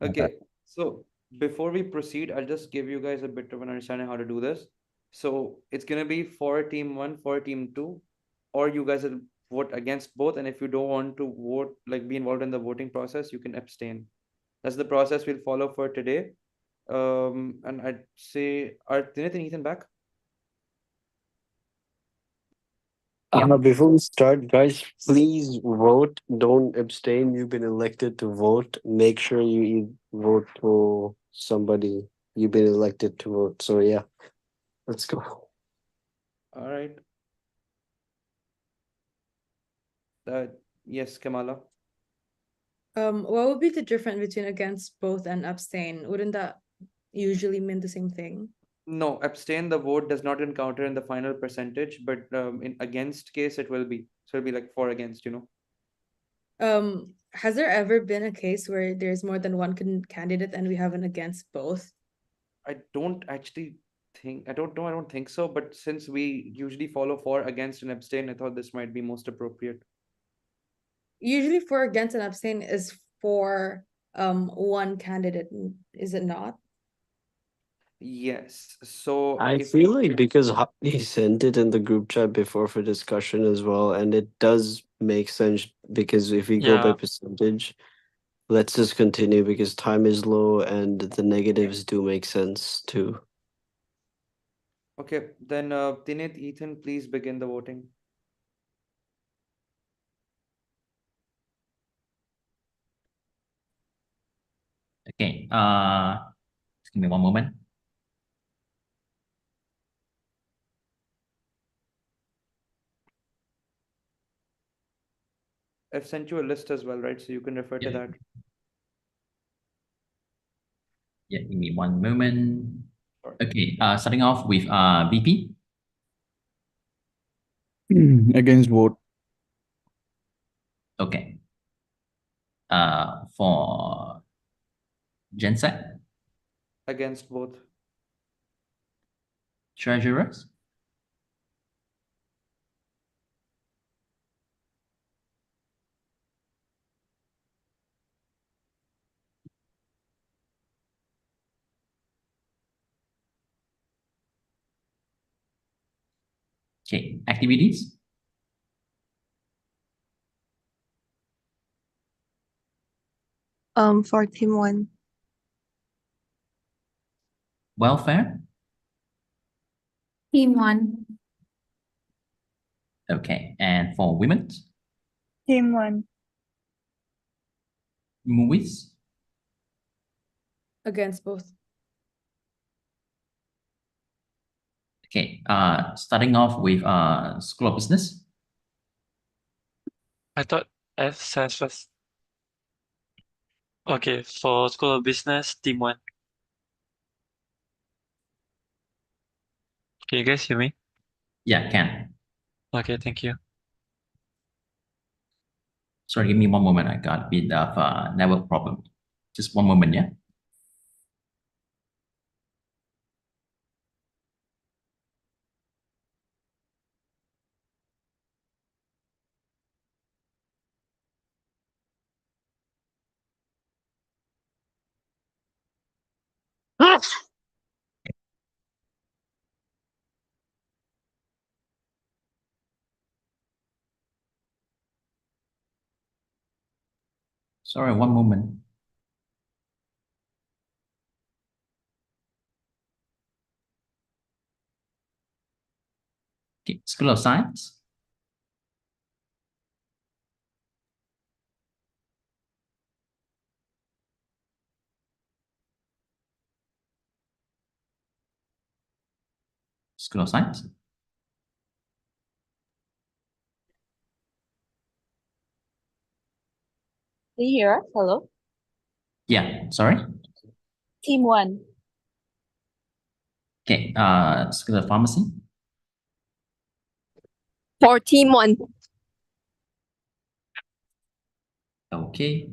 Okay, bad. so before we proceed, I'll just give you guys a bit of an understanding how to do this. So it's gonna be for team one, for team two, or you guys will vote against both. And if you don't want to vote, like be involved in the voting process, you can abstain. That's the process we'll follow for today. And I'd say, are Tinit and Ethan back? Before we start, guys, please vote. Don't abstain. You've been elected to vote. Make sure you vote for somebody you've been elected to vote. So yeah, let's go. All right. Yes, Kamala. What would be the difference between against both and abstain? Wouldn't that usually mean the same thing? No, abstain the vote does not encounter in the final percentage, but in against case it will be. So it'll be like for against, Has there ever been a case where there's more than one candidate and we have an against both? I don't actually think, I don't know, I don't think so. But since we usually follow for, against, and abstain, I thought this might be most appropriate. Usually for against and abstain is for one candidate, is it not? Yes. So I if feel like because he sent it in the group chat before for discussion as well, and it does make sense because if we go by Yeah. percentage, let's just continue because time is low and the negatives do make sense too. Okay, then Tinit, Ethan, please begin the voting. Okay, just give me one moment. I've sent you a list as well, right? So you can refer to that. Yeah, give me one moment. Okay, starting off with VP. Against vote. Okay. For Genset, Against both. treasurers, Okay, activities. For team 1. Welfare. Team 1. Okay, and for women. Team 1. Movies. Against both. Okay, starting off with School of Business. I thought S says first. Okay, for School of Business, team 1. Can you guys hear me? Yeah, can. Okay, thank you. Sorry, give me one moment. I got a bit of network problem. Just one moment, yeah. Sorry, one moment. Okay, School of Science. School of Science. Can you hear us? Hello? Yeah, sorry. Team 1. Okay, School of Pharmacy. For team 1. Okay.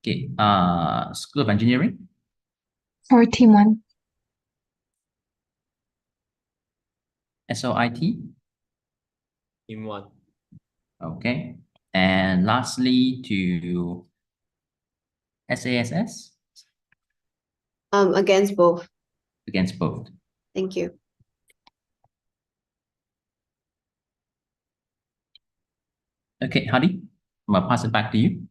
Okay, School of Engineering. For team 1. SOIT. Team 1. Okay. And lastly to SASS. Against both. Against both. Thank you. Okay, Hadi, I'm gonna pass it back to you.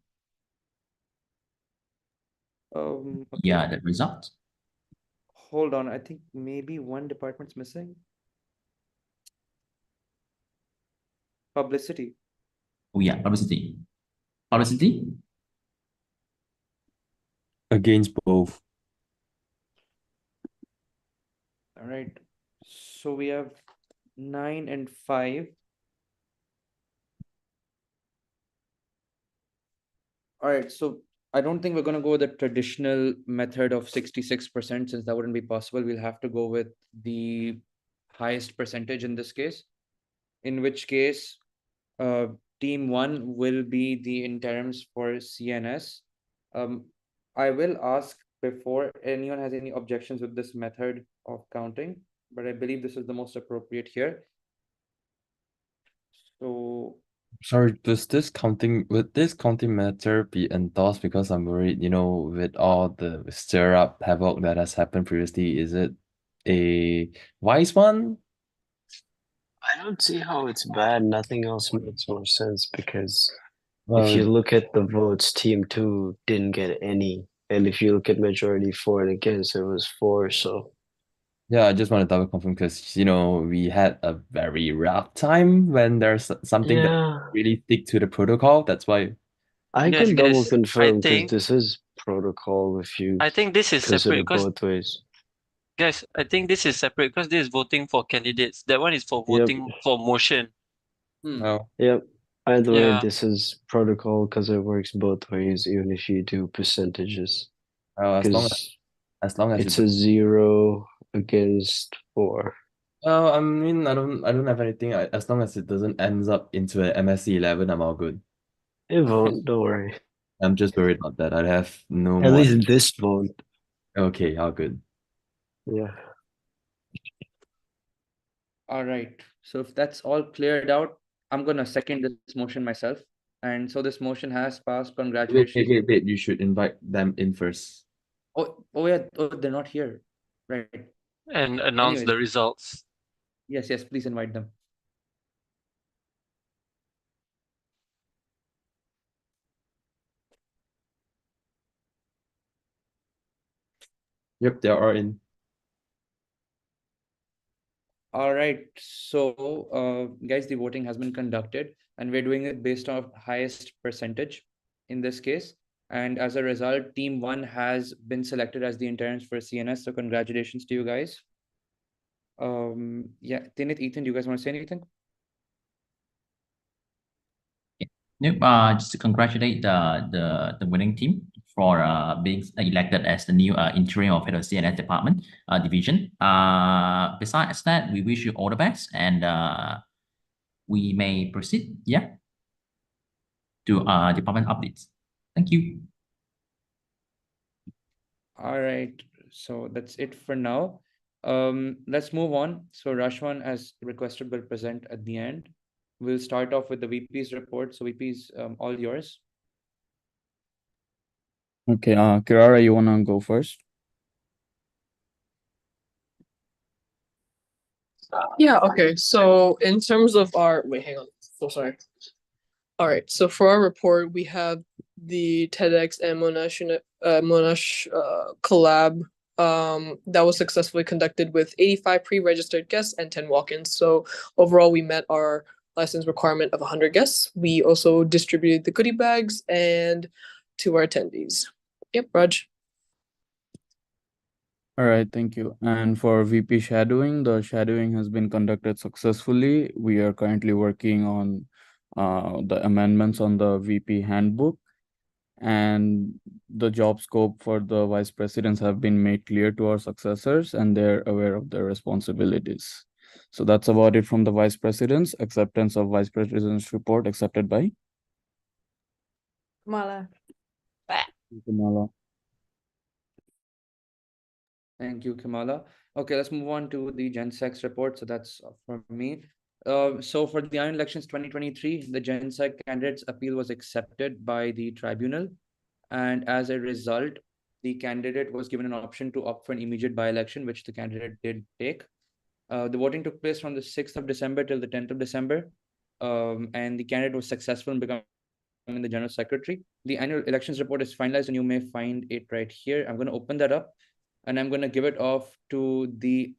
Okay. Yeah, the result. Hold on, I think maybe one department's missing. Publicity. Oh yeah, publicity. Publicity. Against both. All right. So we have 9 and 5. All right, so I don't think we're going to go with the traditional method of 66% since that wouldn't be possible. We'll have to go with the highest percentage in this case, in which case team 1 will be the interims for CNS. I will ask before anyone has any objections with this method of counting, but I believe this is the most appropriate here. So Sorry, would this counting matter be endorsed because I'm worried, with all the stir up havoc that has happened previously, is it a wise one? I don't see how it's bad. Nothing else makes more sense because if Well, you look at the votes, team 2 didn't get any. And if you look at majority for and against, it was 4. So yeah, I just want to double confirm because, we had a very rough time when there's something that yeah, really stick to the protocol. That's why. I Guys, can double I confirm because think this is protocol if you I think this is consider separate because both ways. guys, I think this is separate because this is voting for candidates. That one is for Yep, voting for motion. Oh, yep. Either way, Yeah. this is protocol because it works both ways, even if you do percentages. well, as long as It's it. a 0 against 4. Well, I mean, I don't have anything. As long as it doesn't ends up into an MSC 11, I'm all good. It won't, don't worry. I'm just worried about that. I have no At more. least this won't. Okay, all good. Yeah. all right. So if that's all cleared out, I'm gonna second this motion myself. And so this motion has passed. Wait, Congratulations. wait. You should invite them in first. Oh yeah. Oh, they're not here. Right. And announce the Anyways, results. yes, yes, please invite them. Yep, they are in. All right. So, guys, the voting has been conducted, and we're doing it based on highest percentage in this case. And as a result, Team 1 has been selected as the interns for CNS. So, congratulations to you guys. Yeah, Tinit, Ethan, do you guys want to say anything? Nope, just to congratulate the winning team for being elected as the new interim of head of CNS department division. Besides that, we wish you all the best, and we may proceed, to department updates. Thank you. All right. So that's it for now. Let's move on. So Rashwan, as requested, will present at the end. We'll start off with the VP's report. So VP's all yours. Okay, Kirara, you wanna go first? Yeah, okay. So in terms of our wait, hang on. So sorry. All right. So for our report, we have the TEDx and Monash collab that was successfully conducted with 85 pre-registered guests and 10 walk-ins. So overall, we met our license requirement of 100 guests. We also distributed the goodie bags and to our attendees. Yep, Raj. All right, thank you. And for VP shadowing, the shadowing has been conducted successfully. We are currently working on the amendments on the VP handbook, and the job scope for the vice presidents have been made clear to our successors, and they're aware of their responsibilities. So that's about it from the vice presidents. Acceptance of vice president's report accepted by Kamala. Kamala. Thank you, Kamala. Okay, let's move on to the GenSex report. So that's for me. So for the Iron Elections 2023, the GenSec candidate's appeal was accepted by the tribunal. And as a result, the candidate was given an option to opt for an immediate by-election, which the candidate did take. The voting took place from the 6th of December till the 10th of December. And the candidate was successful in becoming the general secretary. The annual elections report is finalized, and you may find it right here. I'm going to open that up, and I'm going to give it off to the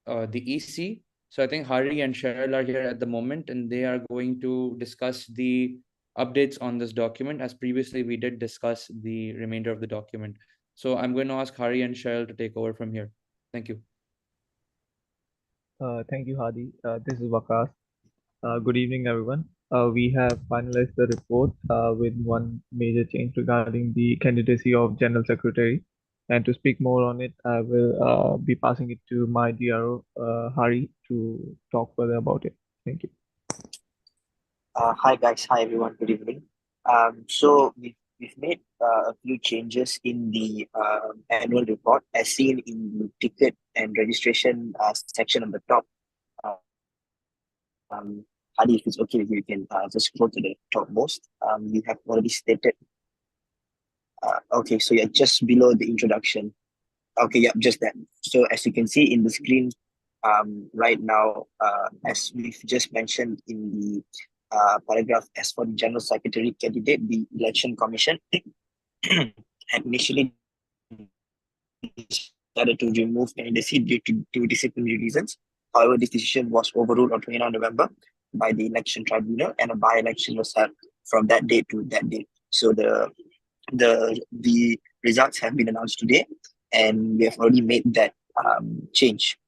EC. So I think Hari and Cheryl are here at the moment, and they are going to discuss the updates on this document. As previously, we did discuss the remainder of the document. So I'm going to ask Hari and Cheryl to take over from here. Thank you. Thank you, Hadi. This is Wakas. Good evening, everyone. We have finalized the report with one major change regarding the candidacy of General Secretary. And to speak more on it, I will be passing it to my DRO, Hari, to talk further about it. Thank you. Hi guys, hi everyone, good evening. So we've made a few changes in the annual report as seen in the ticket and registration section on the top. Hadi, if it's okay with you, you can just scroll to the topmost. You have already stated. Okay, so you're just below the introduction. Okay, yeah, just that. So as you can see in the screen, right now, as we've just mentioned in the paragraph, as for the General Secretary candidate, the Election Commission had initially decided to remove candidacy due to disciplinary reasons. However, this decision was overruled on 29 November by the Election Tribunal, and a by-election was held from that date to that date. So the results have been announced today, and we have already made that change.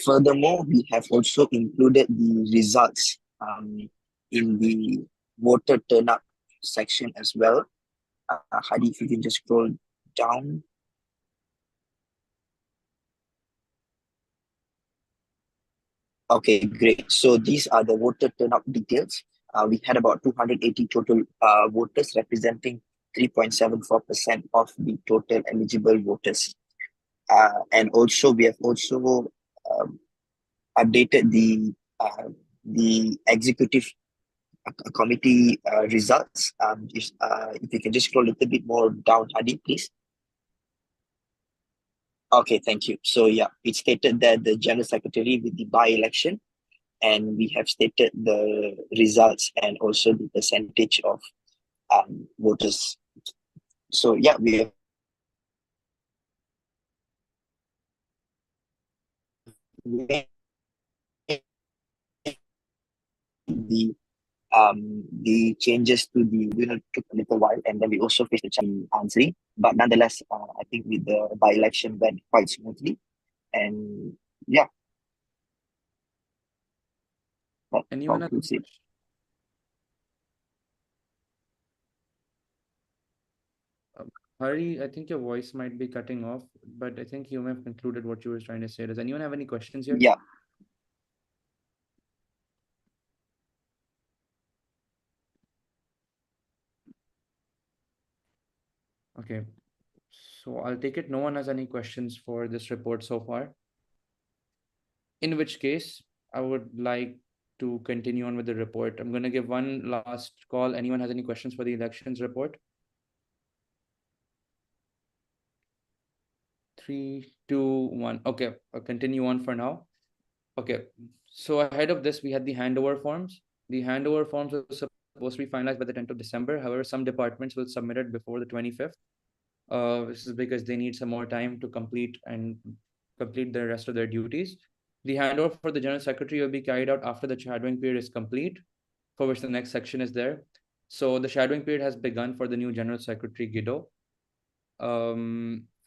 Furthermore, we have also included the results in the voter turnout section as well. Hadi, if you can just scroll down. Okay, great. So these are the voter turnout details. We had about 280 total voters, representing 3.74% of the total eligible voters. And also, we have also updated the executive committee results. If you can just scroll a little bit more down, Hadi, please. Okay, thank you. So yeah, it stated that the general secretary with the by-election, and we have stated the results and also the percentage of voters. So yeah, we have the changes to the winner took a little while, and then we also faced the challenge answering. But nonetheless, I think with the by-election went quite smoothly, and yeah, that Anyone have concludes it. Hari, I think your voice might be cutting off, but I think you may have concluded what you were trying to say. Does anyone have any questions here? Yeah. Okay. So I'll take it no one has any questions for this report so far. In which case, I would like to continue on with the report. I'm going to give one last call. Anyone has any questions for the elections report? 3, 2, 1. Okay, I'll continue on for now. Okay, so ahead of this, we had the handover forms. The handover forms were supposed to be finalized by the 10th of December. However, some departments will submit it before the 25th. This is because they need some more time to complete the rest of their duties. The handover for the General Secretary will be carried out after the shadowing period is complete, for which the next section is there. So the shadowing period has begun for the new General Secretary, Guido.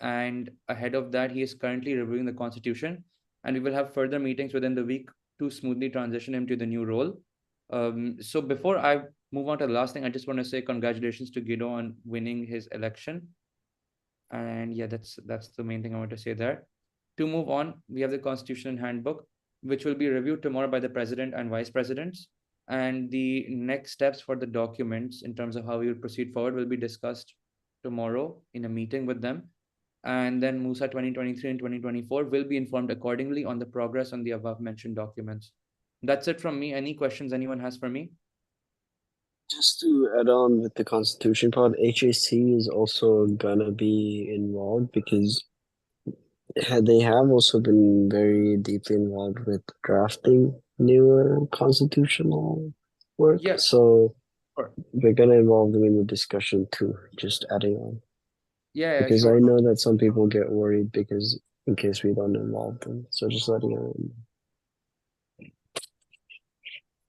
And ahead of that, he is currently reviewing the Constitution, and we will have further meetings within the week to smoothly transition him to the new role. So before I move on to the last thing, I just want to say congratulations to Guido on winning his election. And yeah, that's the main thing I want to say there. To move on, we have the Constitution Handbook, which will be reviewed tomorrow by the President and Vice Presidents. And the next steps for the documents in terms of how we will proceed forward will be discussed tomorrow in a meeting with them. And then MUSA 2023 and 2024 will be informed accordingly on the progress on the above mentioned documents. That's it from me. Any questions anyone has for me? Just to add on with the Constitution part, HAC is also gonna be involved because they have also been very deeply involved with drafting newer constitutional work. Yes. So Sure. we're gonna involve them in the discussion too, just adding on. Yeah, Because sure. I know that some people get worried because in case we don't involve them. So just letting you know.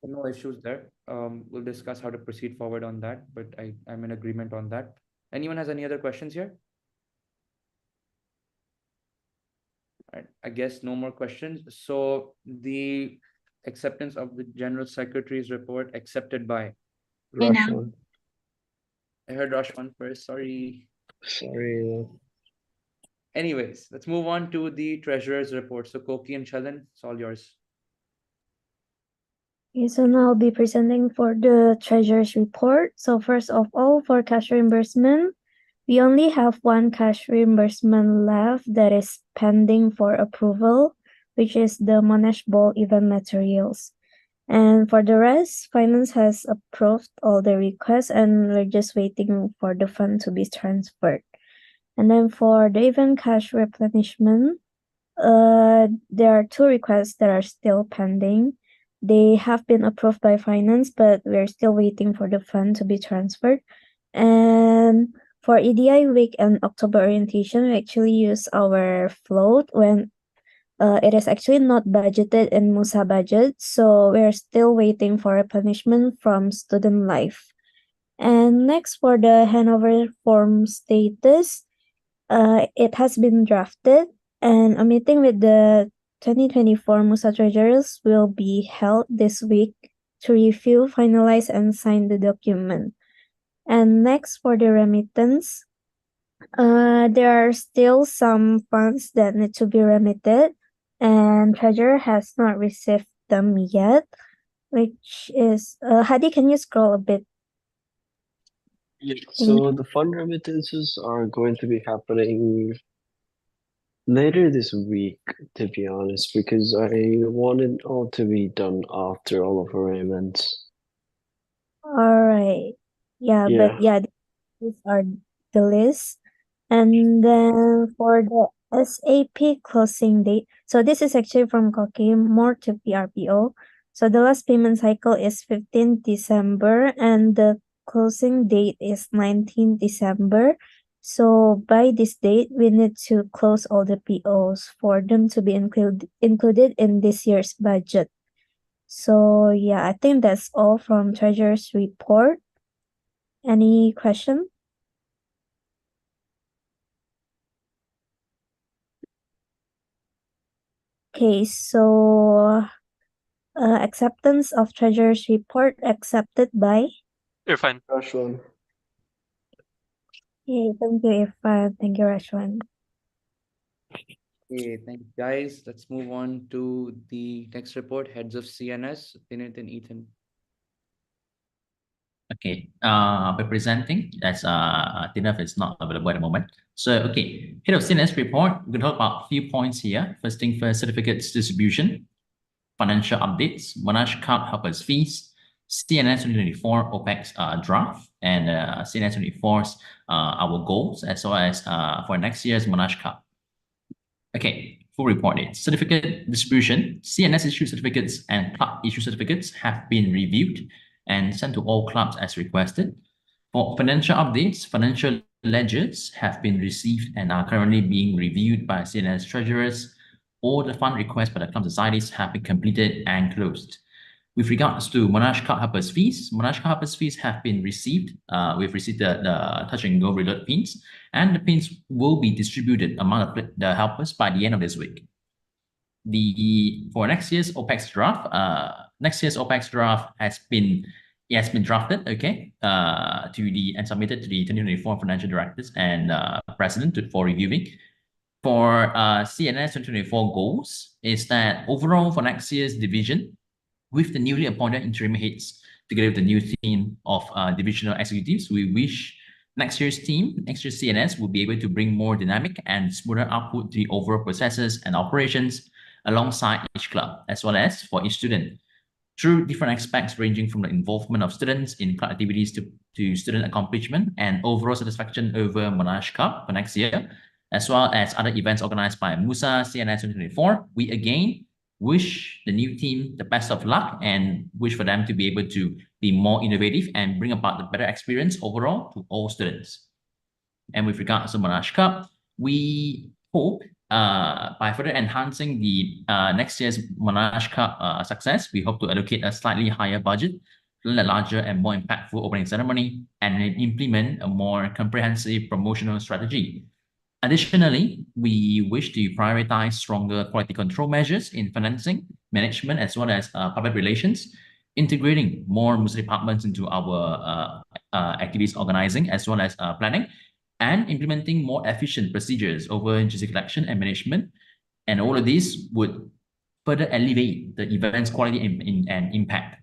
No issues there. We'll discuss how to proceed forward on that, but I'm in agreement on that. Anyone has any other questions here? Right, I guess no more questions. So the acceptance of the General Secretary's report accepted by Rashwan. I heard Rashwan first. Sorry. Sorry. Anyways, let's move on to the Treasurer's report. So Koki and Chalan, it's all yours. Okay, so now I'll be presenting for the Treasurer's report. So first of all, for cash reimbursement, we only have one cash reimbursement left that is pending for approval, which is the Monash Ball event materials. And for the rest, Finance has approved all the requests and we're just waiting for the fund to be transferred. And then for the event cash replenishment, there are two requests that are still pending. They have been approved by Finance, but we're still waiting for the fund to be transferred. And for EDI week and October orientation, we actually use our float when it is actually not budgeted in MUSA budget, so we're still waiting for replenishment from Student Life. And next, for the handover form status, it has been drafted, and a meeting with the 2024 MUSA treasurers will be held this week to review, finalize, and sign the document. And next, for the remittance, there are still some funds that need to be remitted, and treasurer has not received them yet, which is Hadi, can you scroll a bit? Yeah, so the fund remittances are going to be happening later this week, to be honest, because I want it all to be done after all of our events. All right. Yeah, Yeah. but yeah, these are the list. And then for the SAP closing date. So this is actually from Koki more to PRPO. So the last payment cycle is 15 December and the closing date is 19 December. So by this date, we need to close all the POs for them to be included in this year's budget. So yeah, I think that's all from Treasurer's report. Any question? Okay, so acceptance of Treasurer's report accepted by. Irfan. Rashwan. Okay, thank you, Irfan. Thank you, Rashwan. Okay, thank you, guys. Let's move on to the next report, heads of CNS, Dinit and Ethan. Okay, representing as Tinaf is not available at the moment. So, okay, head of CNS report, we're gonna talk about a few points here. First thing first, certificates distribution, financial updates, Monash Cup helpers fees, CNS 2024 OPEX draft, and CNS 2024's our goals, as well as for next year's Monash Cup. Okay, full report is certificate distribution. CNS issued certificates and club issued certificates have been reviewed and sent to all clubs as requested. For financial updates, financial ledgers have been received and are currently being reviewed by CNS treasurers. All the fund requests by the club societies have been completed and closed. With regards to Monash Card Helpers fees, Monash Card Helpers fees have been received. We've received the touch and go reload pins, and the pins will be distributed among the helpers by the end of this week. For next year's OPEX draft, has been drafted, okay, and submitted to the 2024 financial directors and president for reviewing. For CNS 2024 goals is that overall for next year's division, with the newly appointed interim heads, together with the new team of divisional executives, we wish next year's CNS, will be able to bring more dynamic and smoother output to the overall processes and operations alongside each club, as well as for each student, through different aspects ranging from the involvement of students in club activities to student accomplishment and overall satisfaction over Monash Cup for next year, as well as other events organized by MUSA CNS 2024. We again wish the new team the best of luck and wish for them to be able to be more innovative and bring about the better experience overall to all students. And with regards to Monash Cup, we hope by further enhancing the next year's Monash Cup success, we hope to allocate a slightly higher budget, plan a larger and more impactful opening ceremony, and implement a more comprehensive promotional strategy. Additionally, we wish to prioritize stronger quality control measures in financing, management, as well as public relations, integrating more MUSA departments into our activities organizing, as well as planning, and implementing more efficient procedures over GC collection and management. And all of these would further elevate the event's quality and impact.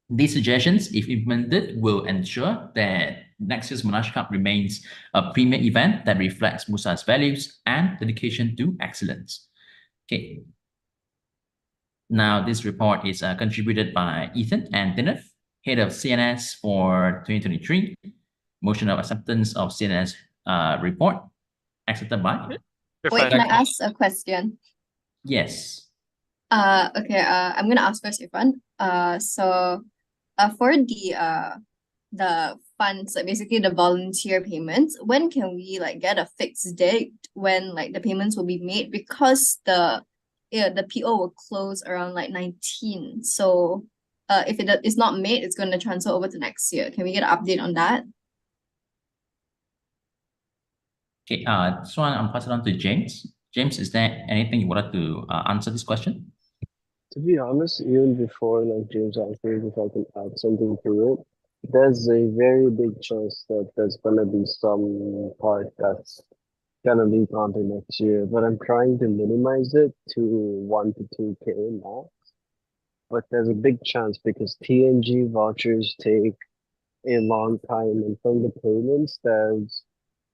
These suggestions, if implemented, will ensure that next year's Monash Cup remains a premier event that reflects MUSA's values and dedication to excellence. Okay. Now, this report is contributed by Ethan and Dineth, head of CNS for 2023. Motion of acceptance of CNS report accepted by. Wait, can I ask a question? Yes. Okay. I'm gonna ask first, Irfan. For the funds, like basically the volunteer payments, when can we like get a fixed date when like the payments will be made? Because the PO will close around like 19. So if it is not made, it's going to transfer over to next year. Can we get an update on that? Okay, this one I'm passing on to James. James, is there anything you wanted to answer this question? To be honest, even before like James answers, if I can add something to it, there's a very big chance that there's gonna be some part that's gonna leak onto next year, but I'm trying to minimize it to 1 to 2K max. But there's a big chance because TNG vouchers take a long time, and from the payments, there's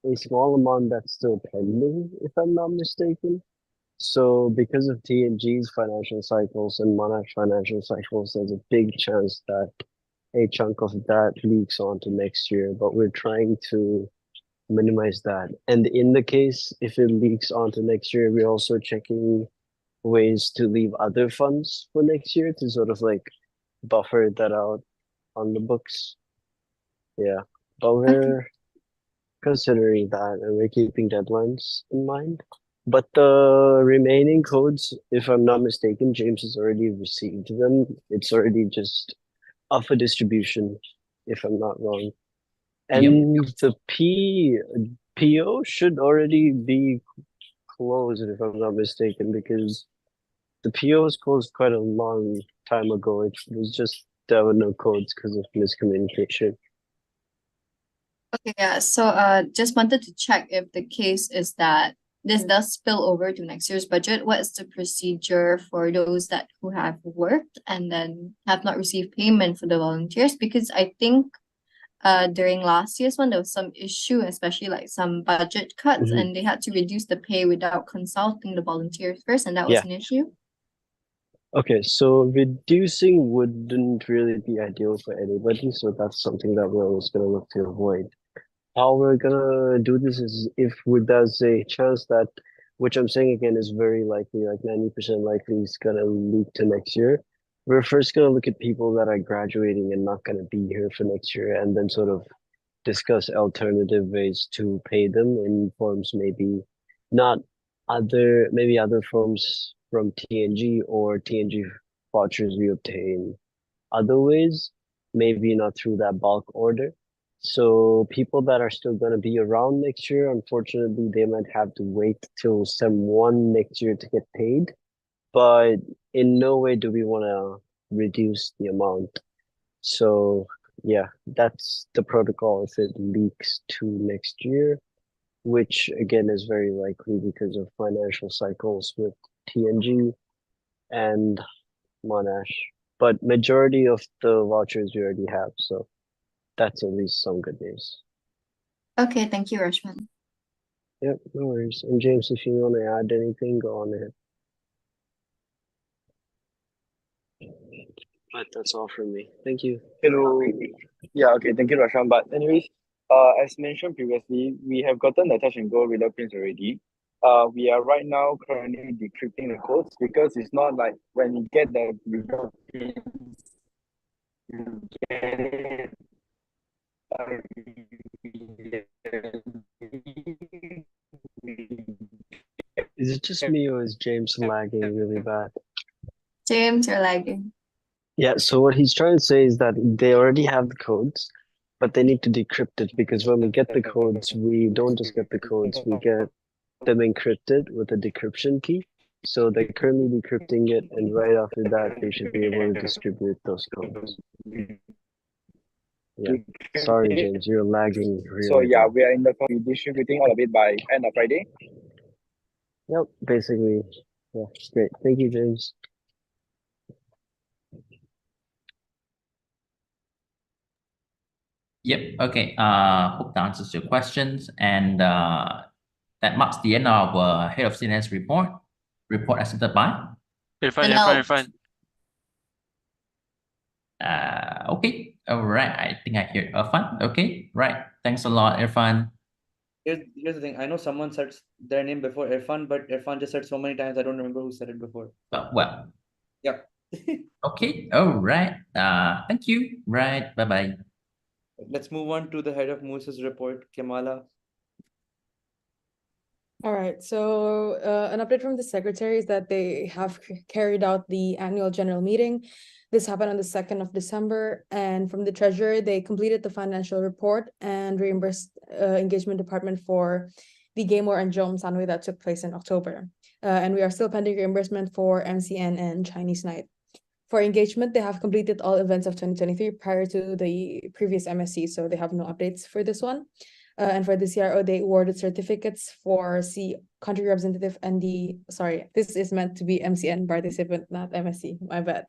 a small amount that's still pending, if I'm not mistaken. So because of TNG's financial cycles and Monash financial cycles, there's a big chance that a chunk of that leaks onto next year. But we're trying to minimize that. And in the case if it leaks onto next year, we're also checking ways to leave other funds for next year to sort of like buffer that out on the books. Yeah, but we're considering that and we're keeping deadlines in mind. But the remaining codes, if I'm not mistaken, James has already received them. It's already just up for distribution, if I'm not wrong. And the PO should already be closed, if I'm not mistaken, because the PO was closed quite a long time ago. It was just there were no codes because of miscommunication. Okay, yeah. So just wanted to check if the case is that this does spill over to next year's budget. What is the procedure for those that who have worked and then have not received payment for the volunteers? Because I think during last year's one there was some issue, especially like some budget cuts, and they had to reduce the pay without consulting the volunteers first, and that was Yeah. an issue. Okay, so reducing wouldn't really be ideal for anybody, so that's something that we're always gonna look to avoid. How we're gonna do this is if there's a chance that, which I'm saying again is very likely, like 90% likely it's gonna leak to next year. We're first gonna look at people that are graduating and not gonna be here for next year, and then sort of discuss alternative ways to pay them in forms maybe not maybe other forms from TNG or TNG vouchers we obtain other ways, maybe not through that bulk order. So people that are still going to be around next year, unfortunately, they might have to wait till Sem 1 next year to get paid. But in no way do we want to reduce the amount. So yeah, that's the protocol if it leaks to next year, which again is very likely because of financial cycles with TNG and Monash. But majority of the vouchers we already have, so that's at least some good news. Okay, thank you, Rashman. Yep, no worries. And James, if you want to add anything, go on ahead. But that's all from me. Thank you. Hello. Yeah, okay, thank you, Roshan. But anyways, as mentioned previously, we have gotten the touch and go reader pins already. We are right now currently decrypting the codes because it's not like when you get the reader pins, you get it Is it just me or is James lagging really bad? James, you're lagging. Yeah, so what he's trying to say is that they already have the codes, but they need to decrypt it because when we get the codes, we don't just get the codes, we get them encrypted with a decryption key. So they're currently decrypting it, and right after that, they should be able to distribute those codes. Yeah, sorry, James, you're lagging really So yeah, bad. we are in the distributing all of it by end of Friday. Yep, basically. Yeah, great. Thank you, James. Yep. Okay. Hope that answers your questions. And that marks the end of Head of CNS report. Report accepted by? Irfan. Okay. All right. I think I hear Irfan. Okay. Right. Thanks a lot, Irfan. Here's the thing. I know someone said their name before Irfan, but Irfan just said so many times I don't remember who said it before. Well. Yeah. Okay. All right. Thank you. Right. Bye-bye. Let's move on to the head of MUSA's report, Kamala. All right, so an update from the secretary is that they have carried out the annual general meeting. This happened on the 2nd of December, and from the treasurer, they completed the financial report and reimbursed engagement department for the Game War and Jom Sanway that took place in October. And we are still pending reimbursement for MCN and Chinese Night. For engagement, they have completed all events of 2023 prior to the previous MSC, so they have no updates for this one. And for the CRO, they awarded certificates for country representative and this is meant to be MCN participant, not MSC, my bad.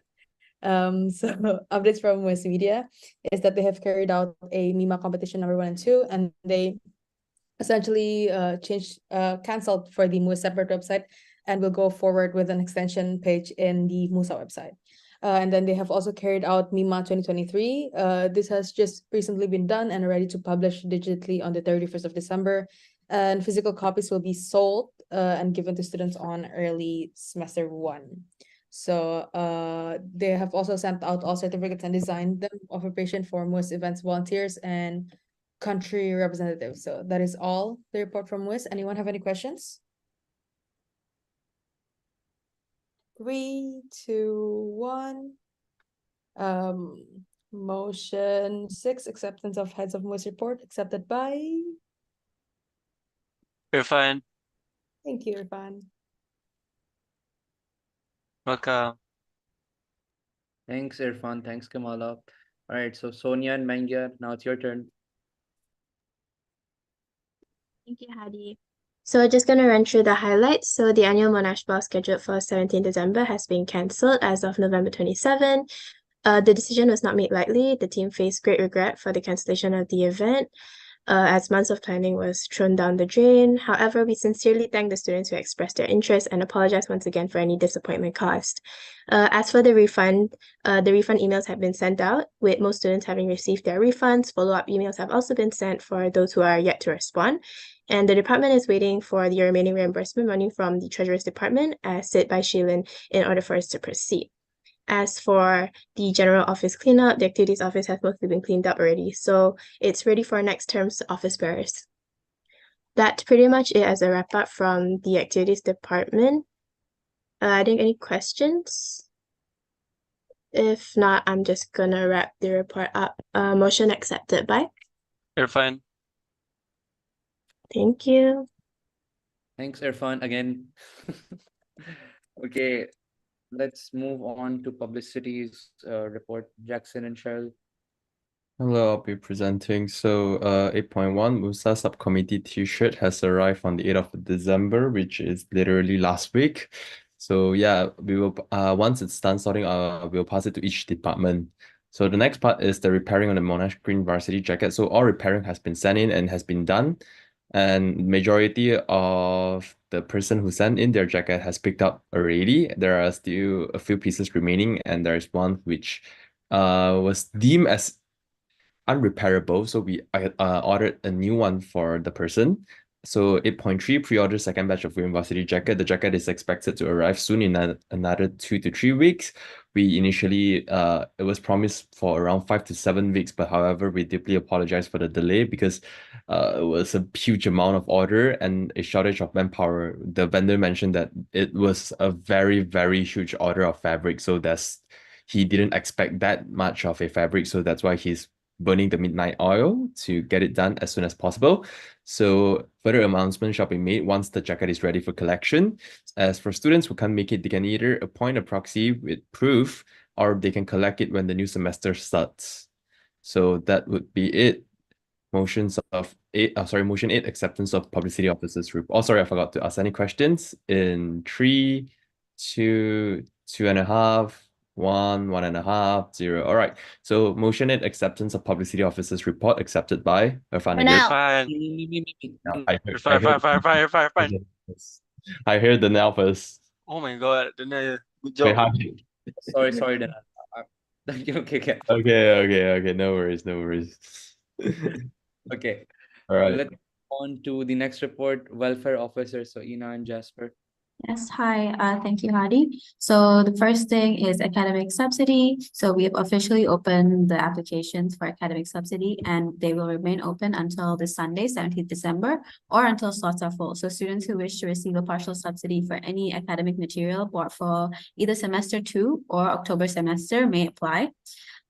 So updates from MUSA Media is that they have carried out a MIMA competition number 1 and 2, and they essentially canceled for the MUSA separate website and will go forward with an extension page in the MUSA website. And then they have also carried out MIMA 2023. This has just recently been done and ready to publish digitally on the 31st of December. And physical copies will be sold and given to students on early semester 1. So they have also sent out all certificates and designed them of preparation for MUS events volunteers and country representatives. So that is all the report from MUS. Anyone have any questions? 3, 2, 1. Motion 6, acceptance of heads of MUS report, accepted by. Irfan, Thank you, Irfan. welcome. Thanks, Irfan. Thanks, Kamala. All right, so Sonia and Mangya, now it's your turn. Thank you, Hadi. So just going to run through the highlights. So the annual Monash ball scheduled for 17 December has been cancelled as of November 27. The decision was not made lightly. The team faced great regret for the cancellation of the event, as months of planning was thrown down the drain. However, we sincerely thank the students who expressed their interest and apologize once again for any disappointment caused. As for the refund emails have been sent out, with most students having received their refunds. Follow-up emails have also been sent for those who are yet to respond. And the department is waiting for the remaining reimbursement money from the Treasurer's Department, as said by Sheilin, in order for us to proceed. As for the general office cleanup, the activities office has mostly been cleaned up already, so it's ready for next term's office bearers. That's pretty much it as a wrap up from the activities department. I think any questions? If not, I'm just gonna wrap the report up. Motion accepted by. Irfan. Thank you. Thanks, Irfan, again. Okay, let's move on to publicity's report. Jackson and Cheryl. Hello, I'll be presenting. So 8.1 MUSA subcommittee t-shirt has arrived on the 8th of December, which is literally last week. So yeah, we will once it's done sorting, we'll pass it to each department. So the next part is the repairing on the Monash green varsity jacket. So all repairing has been sent in and has been done. And majority of the person who sent in their jacket has picked up already. There are still a few pieces remaining, and there is one which was deemed as unrepairable, so we ordered a new one for the person. So 8.3 pre-order second batch of green varsity jacket. The jacket is expected to arrive soon in another 2 to 3 weeks. We initially it was promised for around 5 to 7 weeks, but however, we deeply apologize for the delay because it was a huge amount of order and a shortage of manpower. The vendor mentioned that it was a very, very huge order of fabric, so he didn't expect that much of a fabric, so that's why he's burning the midnight oil to get it done as soon as possible. So further announcement shall be made once the jacket is ready for collection. As for students who can't make it, they can either appoint a proxy with proof or they can collect it when the new semester starts. So that would be it. Motion 8, acceptance of publicity officers report. Oh, sorry, I forgot to ask any questions. In 3, 2, 2.5, 1, 1.5, 0. All right. So motion 8, acceptance of publicity officers report accepted by Irfan again. Irfan. I heard the now first. Oh my god, Daniel, good Wait, job. Sorry, Dana. Okay. Okay. No worries. Okay. All right. Let's move on to the next report, welfare officers. So Ina and Jasper. Yes, hi. Thank you, Hadi. So the first thing is academic subsidy. So we have officially opened the applications for academic subsidy, and they will remain open until this Sunday, 17th December, or until slots are full. So students who wish to receive a partial subsidy for any academic material bought for either semester 2 or October semester may apply.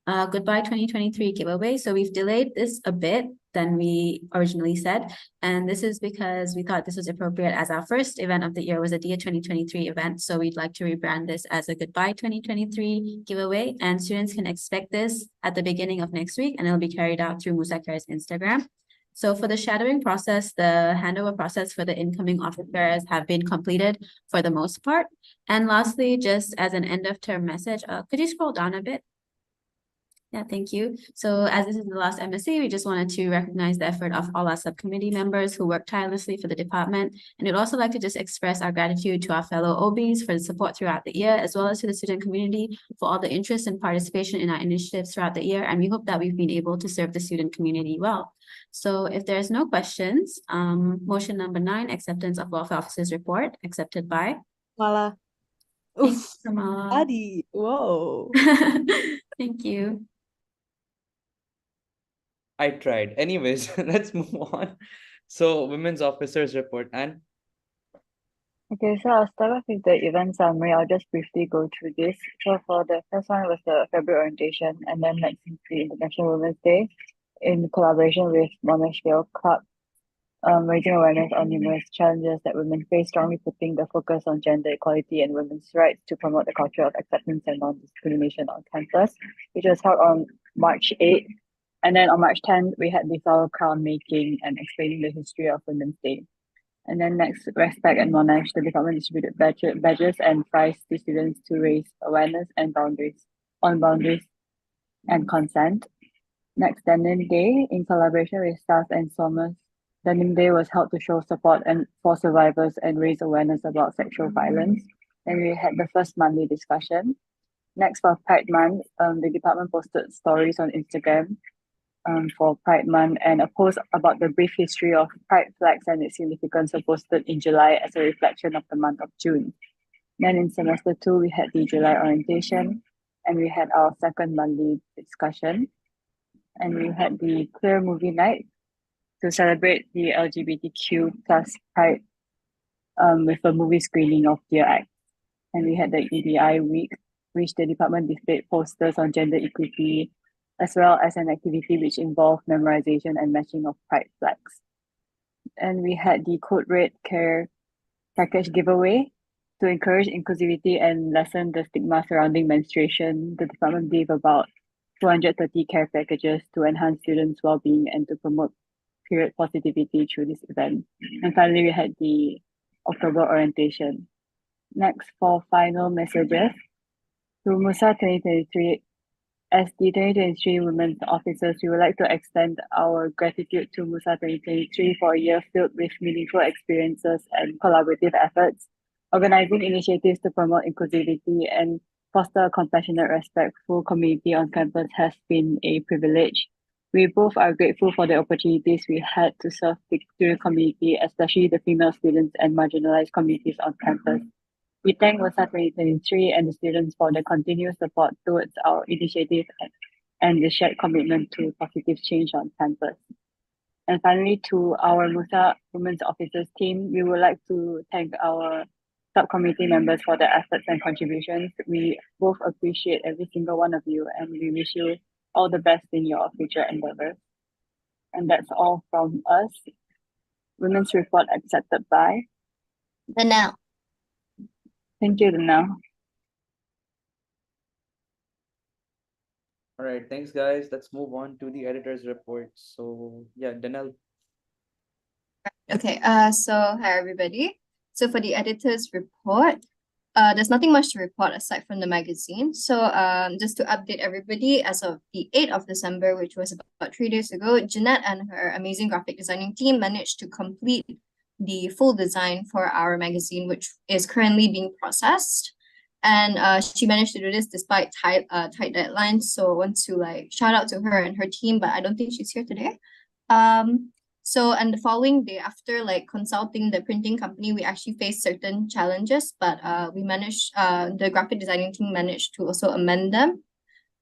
Goodbye 2023 giveaway. So we've delayed this a bit than we originally said. And this is because we thought this was appropriate as our first event of the year was a Dear 2023 event. So we'd like to rebrand this as a Goodbye 2023 giveaway. And students can expect this at the beginning of next week, and it'll be carried out through MUSA Care's Instagram. So for the shadowing process, the handover process for the incoming office bearers have been completed for the most part. And lastly, just as an end of term message, could you scroll down a bit? Yeah, thank you. So as this is the last MSA, we just wanted to recognize the effort of all our subcommittee members who worked tirelessly for the department. And we'd also like to just express our gratitude to our fellow OBs for the support throughout the year, as well as to the student community for all the interest and participation in our initiatives throughout the year. And we hope that we've been able to serve the student community well. So if there's no questions, motion number 9, acceptance of welfare officers report, accepted by Mala. Thanks, Kamala. Adi. Whoa. Thank you. I tried. Anyways, let's move on. So, women's officers report, and Okay, so I'll start off with the event summary. I'll just briefly go through this. So for the first one was the February orientation, and then next is the International Women's Day in collaboration with Monash Club, raising awareness on numerous challenges that women face, strongly putting the focus on gender equality and women's rights to promote the culture of acceptance and non-discrimination on campus, which was held on March 8th. And then on March 10th, we had the flower crown making and explaining the history of Women's Day. And then next, Respect and Monash, the department distributed badges and prizes to students to raise awareness and boundaries and consent. Next, Denim Day, in collaboration with Stars and Somers, Denim Day was held to show support and for survivors and raise awareness about sexual violence. And we had the first Monday discussion. Next, for Pride Month, the department posted stories on Instagram for Pride Month, and a post about the brief history of Pride flags and its significance were posted in July as a reflection of the month of June. Then in semester 2, we had the July orientation, and we had our second Monday discussion, and we had the Queer Movie Night to celebrate the LGBTQ plus Pride with a movie screening of Dear Act. And we had the EDI week, which the department displayed posters on gender equity, as well as an activity which involved memorization and matching of Pride flags. And we had the Code Red Care package giveaway to encourage inclusivity and lessen the stigma surrounding menstruation. The department gave about 230 care packages to enhance students' well-being and to promote period positivity through this event. And finally, we had the October orientation. Next, for final messages, to MUSA 2023, as the 2023 Women's Officers, we would like to extend our gratitude to MUSA 2023 for a year filled with meaningful experiences and collaborative efforts. Organizing initiatives to promote inclusivity and foster a compassionate, respectful community on campus has been a privilege. We both are grateful for the opportunities we had to serve the student community, especially the female students and marginalized communities on campus. We thank MUSA 2023 and the students for the continuous support towards our initiative and the shared commitment to positive change on campus. And finally, to our MUSA Women's Officers team, we would like to thank our subcommittee members for their efforts and contributions. We both appreciate every single one of you, and we wish you all the best in your future endeavors. And that's all from us. Women's report accepted by Danelle. Thank you, Danelle. all right, thanks guys. Let's move on to the editor's report. So yeah, Danelle. Okay, so hi everybody. So for the editor's report, there's nothing much to report aside from the magazine. So just to update everybody, as of the 8th of December, which was about 3 days ago, Jeanette and her amazing graphic designing team managed to complete the full design for our magazine, which is currently being processed. And she managed to do this despite tight deadlines. So I want to shout out to her and her team, but I don't think she's here today. So, and the following day, after consulting the printing company, we actually faced certain challenges, but we managed, the graphic designing team managed to also amend them.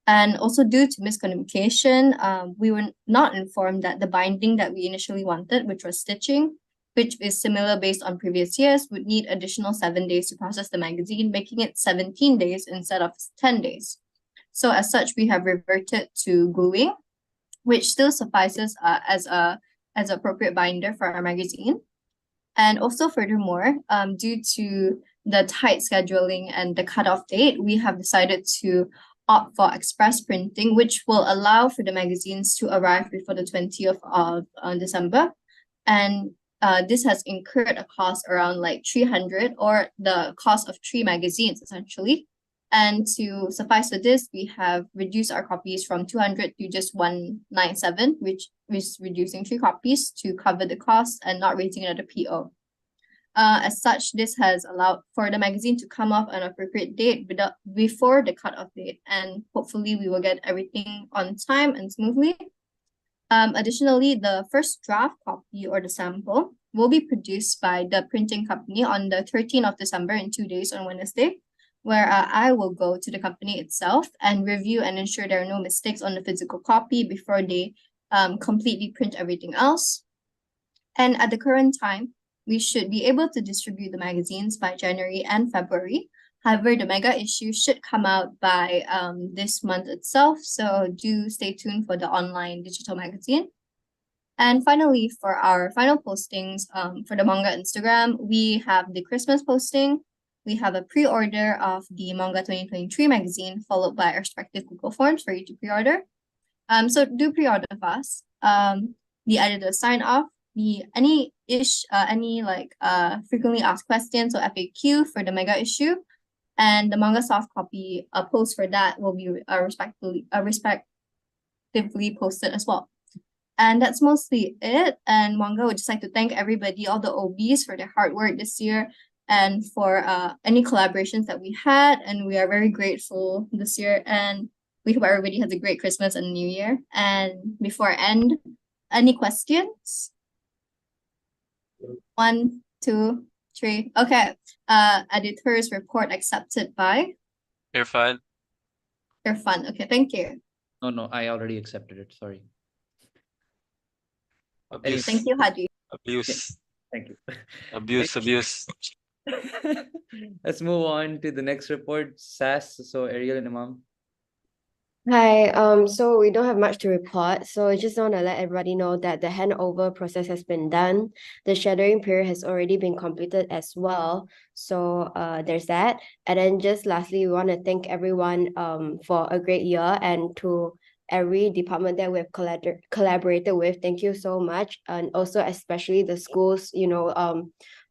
And also due to miscommunication, we were not informed that the binding that we initially wanted, which was stitching, which is similar based on previous years, would need additional 7 days to process the magazine, making it 17 days instead of 10 days. So as such, we have reverted to gluing, which still suffices as appropriate binder for our magazine. And also furthermore, due to the tight scheduling and the cutoff date, we have decided to opt for express printing, which will allow for the magazines to arrive before the 20th of December. And this has incurred a cost around 300, or the cost of 3 magazines essentially. And to suffice for this, we have reduced our copies from 200 to just 197, which is reducing 3 copies to cover the cost and not raising another PO. As such, this has allowed for the magazine to come off an appropriate date before the cutoff date, and hopefully we will get everything on time and smoothly. Additionally, the first draft copy or the sample will be produced by the printing company on the 13th of December in 2 days on Wednesday, where I will go to the company itself and review and ensure there are no mistakes on the physical copy before they completely print everything else. And at the current time, we should be able to distribute the magazines by January and February. However, the mega issue should come out by this month itself, so do stay tuned for the online digital magazine. And finally, for our final postings for the manga Instagram, we have the Christmas posting. We have a pre-order of the Manga 2023 magazine, followed by our respective Google Forms for you to pre-order. So do pre-order fast. The editor sign off, any frequently asked questions or FAQ for the mega issue, and the manga soft copy post for that will be respectively posted as well. And that's mostly it. And Manga would just like to thank everybody, all the OBs, for their hard work this year and for any collaborations that we had. And we are very grateful this year. And we hope everybody has a great Christmas and New Year. And before I end, any questions? 1, 2, 3. Okay. Editor's report accepted by Irfan. Irfan. Okay, thank you. No, I already accepted it. Sorry. Abuse. Thank you, Hadi. Abuse. Thank you. Abuse. Let's move on to the next report, SAS. So Ariel and Imam. Hi, so we don't have much to report, so I just want to let everybody know that the handover process has been done. The shadowing period has already been completed as well. So there's that. And then just lastly, we want to thank everyone for a great year, and to every department that we've collaborated with. Thank you so much. And also especially the schools,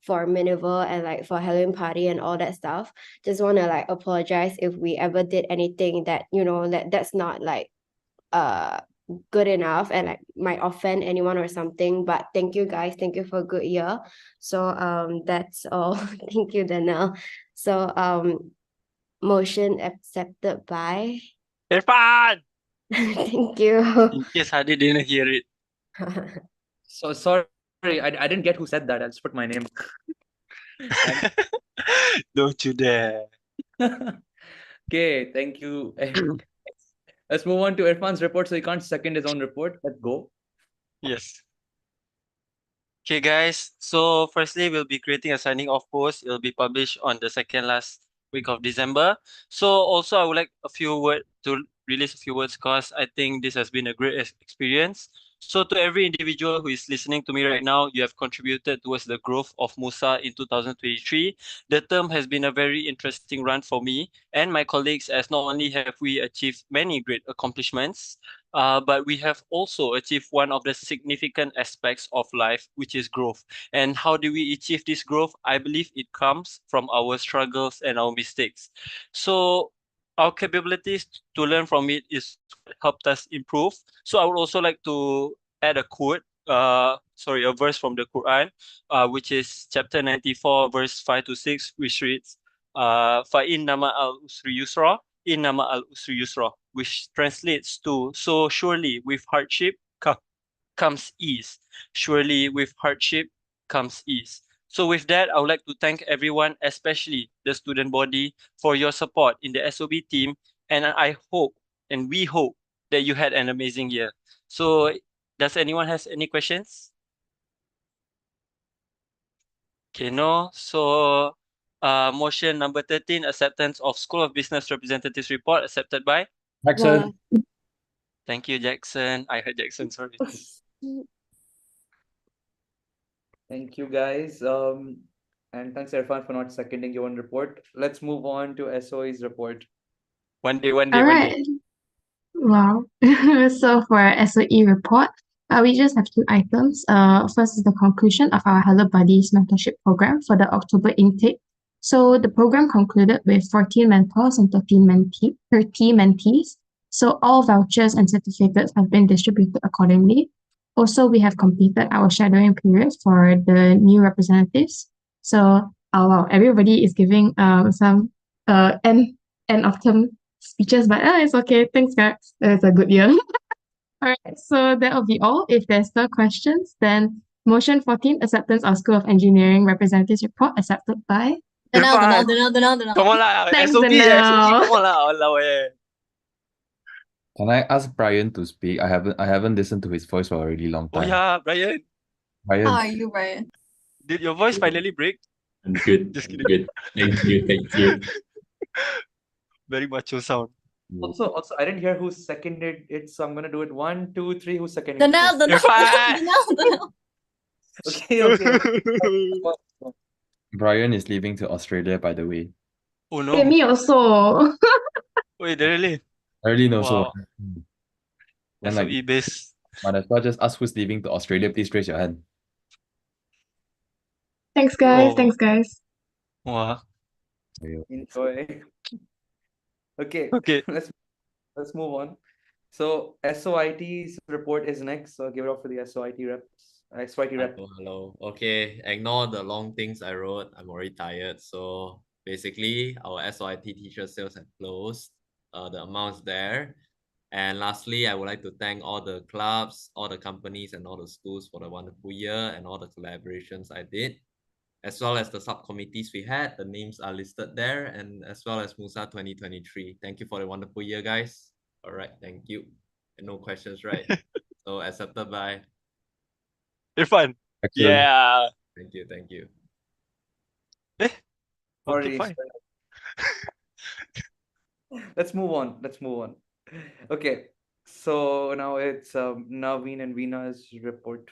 for Minerval and for Halloween party and all that stuff. Just want to apologize if we ever did anything that that's not good enough and might offend anyone or something. But thank you guys, thank you for a good year. So that's all. Thank you, Danielle. So motion accepted by Irfan. Thank you. In case Hadi didn't hear it. So sorry, I didn't get who said that. I'll just put my name. Don't you dare. Okay, thank you. Let's move on to Irfan's report. So he can't second his own report. Let's go. Yes. Okay, guys. So firstly, we'll be creating a signing off post. It'll be published on the second last week of December. So also, I would like to release a few words because I think this has been a great experience. So to every individual who is listening to me right now, you have contributed towards the growth of MUSA in 2023. The term has been a very interesting run for me and my colleagues, as not only have we achieved many great accomplishments, but we have also achieved one of the significant aspects of life, which is growth. And how do we achieve this growth? I believe it comes from our struggles and our mistakes. So our capabilities to learn from it is what helped us improve. So I would also like to add a quote, a verse from the Quran, which is chapter 94, verse 5 to 6, which reads, فَإِنَّمَا الْأُسْرِ يُسْرًا إِنَّمَا الْأُسْرِ يُسْرًا, which translates to, so surely with hardship comes ease. Surely with hardship comes ease. So with that, I would like to thank everyone, especially the student body, for your support in the SOB team. And I hope, and we hope, that you had an amazing year. So does anyone has any questions? Okay, no. So motion number 13, acceptance of School of Business Representatives Report, accepted by? Jackson. Thank you, Jackson. I heard Jackson, sorry. Thank you, guys. And thanks, Irfan, for not seconding your own report. Let's move on to SOE's report. One day. All right. Wow. So for our SOE report, we just have 2 items. First is the conclusion of our Hello Buddies mentorship program for the October intake So the program concluded with 14 mentors and 30 mentees. So all vouchers and certificates have been distributed accordingly. Also, we have completed our shadowing period for the new representatives. So, oh wow, everybody is giving some end of term speeches, but it's okay. Thanks, guys. It's a good year. All right, so that will be all. If there's no questions, then motion 14, acceptance of School of Engineering representatives report accepted by. Danal. Come on lah, Thanks, SOP, Danal. come on lah, walao eh. Can I ask Brian to speak? I haven't listened to his voice for a really long Oh time. yeah, Brian, Brian. How are you, Brian? did your voice finally break? I'm good. Just I'm kidding. good. Thank you. Thank you. Very macho sound. Also, I didn't hear who seconded it, so I'm gonna do it. 1, 2, 3. Who seconded Danal. it? Okay. Brian is leaving to Australia, by the way. Oh Hey, no. me also. Wait, really? Early no so. Wow. Then SOE base. might as well just ask who's leaving to Australia. Please raise your hand. Thanks, guys. Oh. Thanks, guys. Wow. Enjoy. Okay. Okay. Let's move on. So SOIT's report is next. So give it up for the SOIT reps. SOIT rep. Hello. Okay, ignore the long things I wrote. I'm already tired. So basically, our SOIT teacher sales have closed. The amount's there. And lastly, I would like to thank all the clubs, all the companies, and all the schools for the wonderful year and all the collaborations I did, as well as the subcommittees we had. The names are listed there, and as well as MUSA 2023. Thank you for the wonderful year, guys. All right, thank you. And no questions, right? So accepted by Irfan. Yeah. Thank you. Thank you. Okay, Already fine. Let's move on. Okay. So now it's Naveen and Veena's report.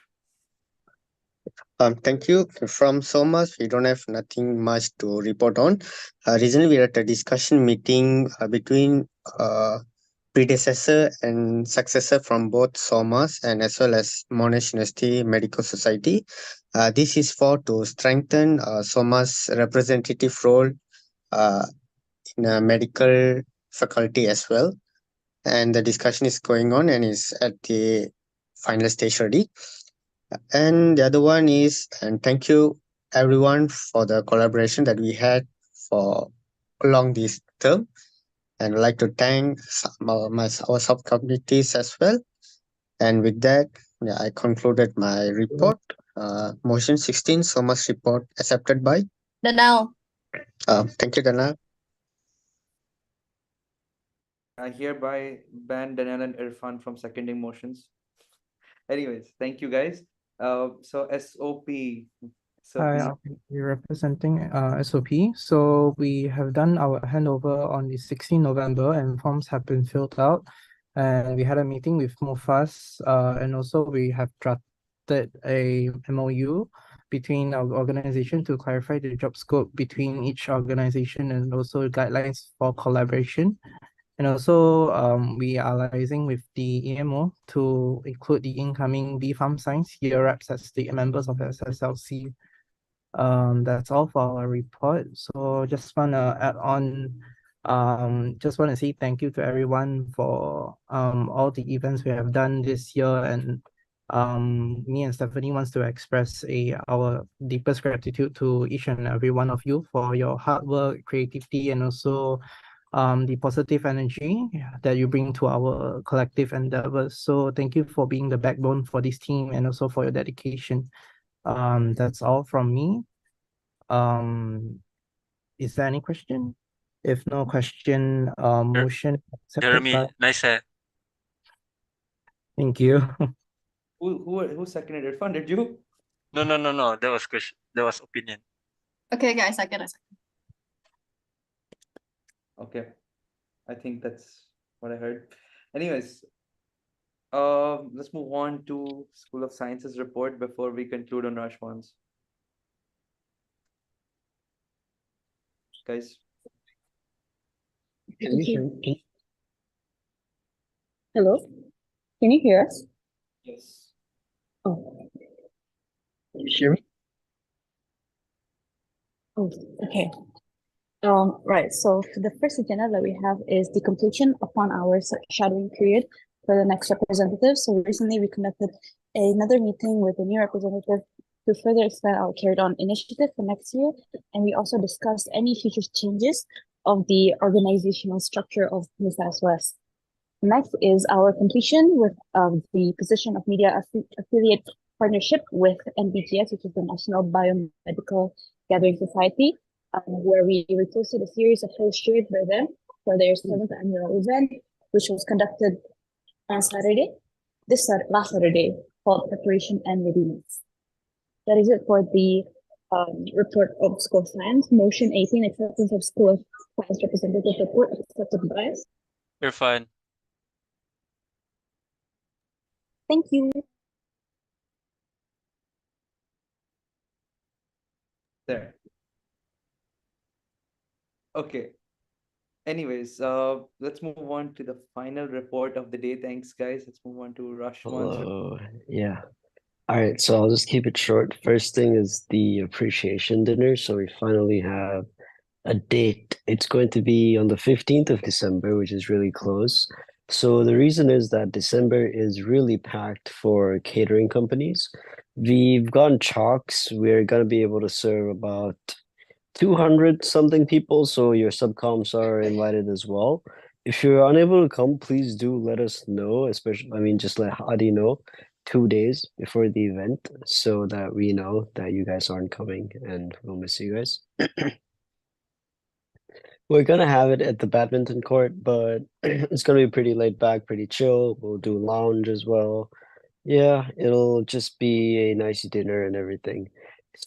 Thank you. From SOMAS, we don't have nothing much to report on. Recently, we had a discussion meeting between predecessor and successor from both SOMAS and as well as Monash University Medical Society. This is for to strengthen SOMA's representative role in a medical faculty as well. And the discussion is going on and is at the final stage already. And the other one is, and thank you everyone for the collaboration that we had for along this term. And I'd like to thank our subcommittees as well. And with that, I concluded my report. Motion 16, SOMAS report accepted by. Danal. Thank you, Dana. I hereby ban Daniel and Irfan from seconding motions. Anyways, thank you guys. So SOP. Hi, I'll be representing SOP. So we have done our handover on the 16th November and forms have been filled out. And we had a meeting with MOFAS and also we have drafted a MOU between our organization to clarify the job scope between each organization and also guidelines for collaboration. And also we are liaising with the EMO to include the incoming B Farm Science year reps as the members of SSLC. That's all for our report. So just wanna add on, just want to say thank you to everyone for all the events we have done this year, and me and Stephanie wants to express our deepest gratitude to each and every one of you for your hard work, creativity, and also the positive energy that you bring to our collective endeavors. So thank you for being the backbone for this team and also for your dedication. That's all from me. Is there any question? If no question, motion accepted Jeremy, by. nice hair. Thank you. Who seconded it? Irfan, did you? No. That was question. That was opinion. Okay, guys, second. Okay. I think that's what I heard. Anyways, let's move on to School of Sciences report before we conclude on Rashwan's. Guys. Hello, can you hear us? Yes. Oh, Can you hear me? oh, okay. Right. So the first agenda that we have is the completion upon our shadowing period for the next representative. So recently we conducted another meeting with the new representative to further expand our carried on initiative for next year. And we also discussed any future changes of the organizational structure of MUSA as well. Next is our completion with the position of media affiliate partnership with NBGS, which is the National Biomedical Gathering Society, where we reposted a series of posters by them for their 7th annual event, which was conducted on Saturday, last Saturday, called Preparation and Readiness. That is it for the report of School of Science. Motion 18, acceptance of School of Science representative report, accepted by us. You're fine. Thank you. There. Okay. Anyways, let's move on to the final report of the day. Thanks, guys. Let's move on to Rashwan's report. Hello. Yeah. All right, so I'll just keep it short. First thing is the appreciation dinner. So we finally have a date. It's going to be on the 15th of December, which is really close. So the reason is that December is really packed for catering companies. We've gotten chalks. We're gonna be able to serve about 200 something people, so your subcoms are invited as well. If you're unable to come, please do let us know, especially, I mean, just let Hadi know 2 days before the event so that we know that you guys aren't coming and we'll miss you guys. We're gonna have it at the badminton court, but it's gonna be pretty laid back, pretty chill. We'll do lounge as well. Yeah, it'll just be a nice dinner and everything.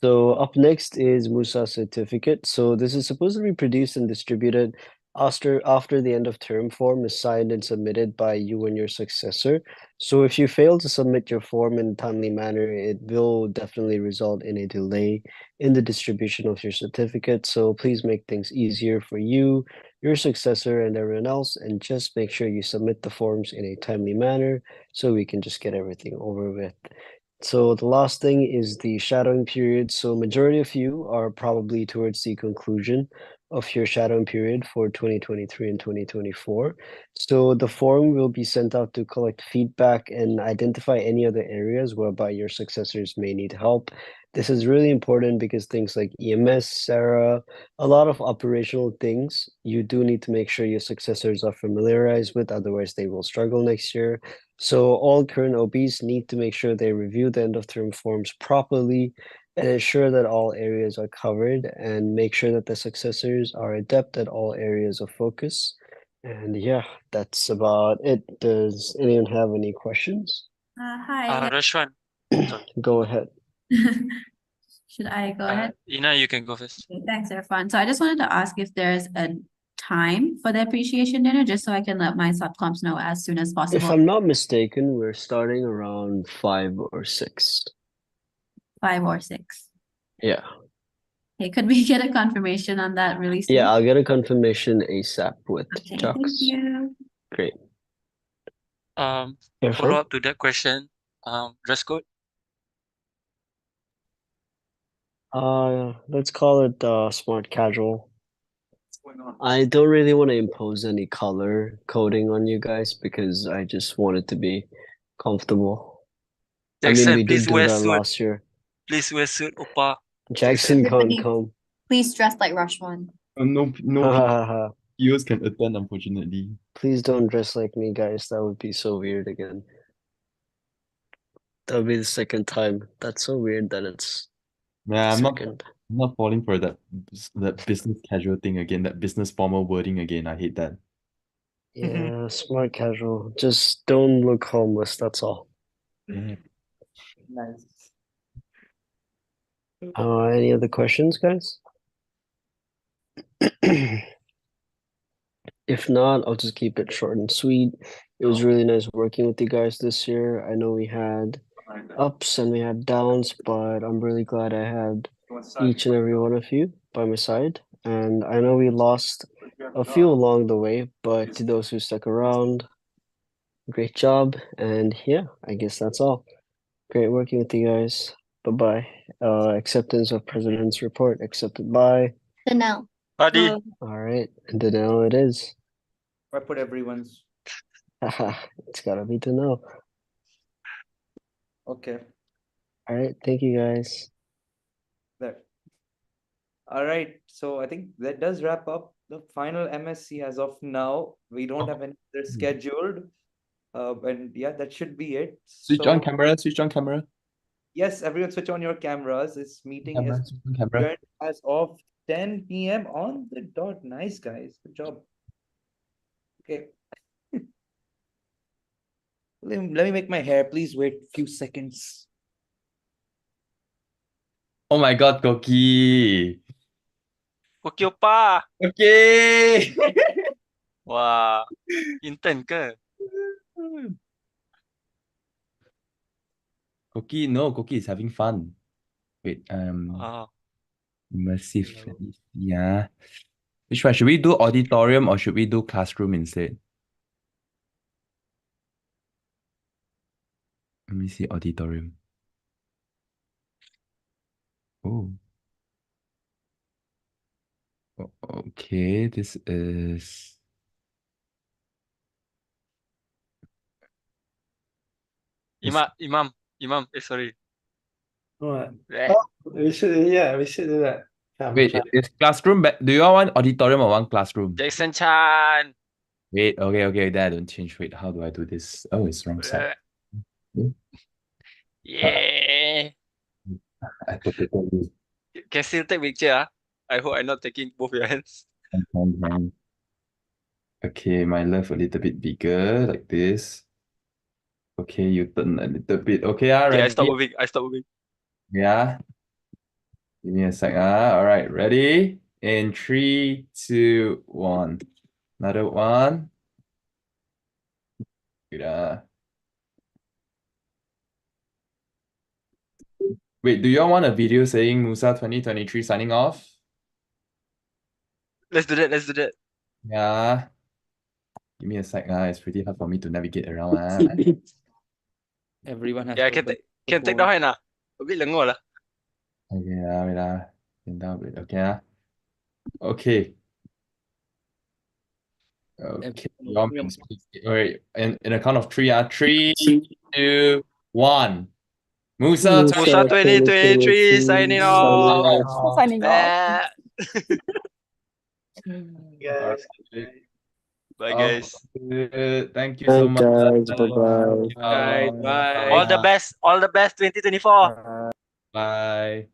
So up next is MUSA certificate. So this is supposed to be produced and distributed after the end of term form is signed and submitted by you and your successor. So if you fail to submit your form in a timely manner, it will definitely result in a delay in the distribution of your certificate. So please make things easier for you, your successor, and everyone else, and just make sure you submit the forms in a timely manner so we can just get everything over with. So the last thing is the shadowing period. So majority of you are probably towards the conclusion of your shadowing period for 2023 and 2024. So the form will be sent out to collect feedback and identify any other areas whereby your successors may need help. This is really important because things like EMS, Sarah, a lot of operational things, you do need to make sure your successors are familiarized with, otherwise they will struggle next year. So all current OBs need to make sure they review the end of term forms properly and ensure that all areas are covered and make sure that the successors are adept at all areas of focus. And yeah, that's about it. Does anyone have any questions? Hi. Rashwan. Sorry. Go ahead. Should I go ahead? Ina, you can go first. Okay, thanks, Irfan. So I just wanted to ask if there's a time for the appreciation dinner, just so I can let my subcoms know as soon as If possible. I'm not mistaken, we're starting around 5 or 6. 5 or 6. Yeah. Okay, could we get a confirmation on that really soon? Yeah, I'll get a confirmation ASAP with Okay, Chucks. thank you. Great. Follow Irfan? up to that question. Dress code. Let's call it smart casual. I don't really want to impose any color coding on you guys because I just want it to be comfortable. I mean, Jackson, we did please do wear that suit. last year. Please wear suit, Oppa. Jackson can't Everybody, come. please dress like Rashwan. No viewers can attend, unfortunately. Please don't dress like me, guys. That would be so weird again. That would be the second time. That's so weird that it's Yeah, the I'm second. not falling for that business casual thing again, that business formal wording again. I hate that. Yeah, smart casual. Just don't look homeless, that's all. Nice. Any other questions, guys? If not, I'll just keep it short and sweet. It was really nice working with you guys this year. I know we had ups and we had downs, but I'm really glad I had each and every one of you by my side. And I know we lost a few along the way, but to those who stuck around, great job. And yeah, I guess that's all. Great working with you guys. Bye-bye. Acceptance of President's report accepted by Chanel. Hadi. All right, and Danilo it is. I put everyone's. It's gotta be Danilo. Okay. All right, thank you guys. There. All right. So I think that does wrap up the final MSc as of now. We don't have any other scheduled. And yeah, that should be it. Switch on So camera, switch on camera. yes, everyone switch on your cameras. This meeting Camera, is switch on camera. adjourned as of 10 p.m. on the dot. Nice, guys. Good job. Okay. Let me make my hair. Please wait a few seconds. Oh my god, Koki. Koki Oppa. Okay. Wah, intern ke? Koki is having fun. Wait, immersive. Let me see, yeah. Which one? Should we do auditorium or should we do classroom instead? Let me see auditorium. Oh. Okay, this is Imam. Sorry. What? Eh. Oh, we should do that. wait, is classroom do you all want auditorium or one classroom? Jackson Chan. Wait, okay, then I don't change. Wait, how do I do this? Oh, it's wrong side. Yeah. I put it on this. Can still take picture, ah? I hope I'm not taking both your hands. Okay, my left a little bit bigger, like this. Okay, you turn a little bit. Okay, Okay, I ready? stop moving. Yeah. Give me a sec. All right, ready? In 3, 2, 1. Another one. Good. Wait, do you all want a video saying MUSA 2023 signing off? Let's do that. Yeah. Give me a sec. It's pretty hard for me to navigate around. Everyone has Yeah, to can take down hand ah. A bit lengo lah. Okay, wait lah. Bend down a bit. Okay. Okay. Okay. All right. In a count of 3, 3, 2, 1. MUSA MUSA 2023 signing off. Signing off. Guys. Bye guys. Thank you so much. Guys, bye-bye. Bye. All the best 2024. Bye.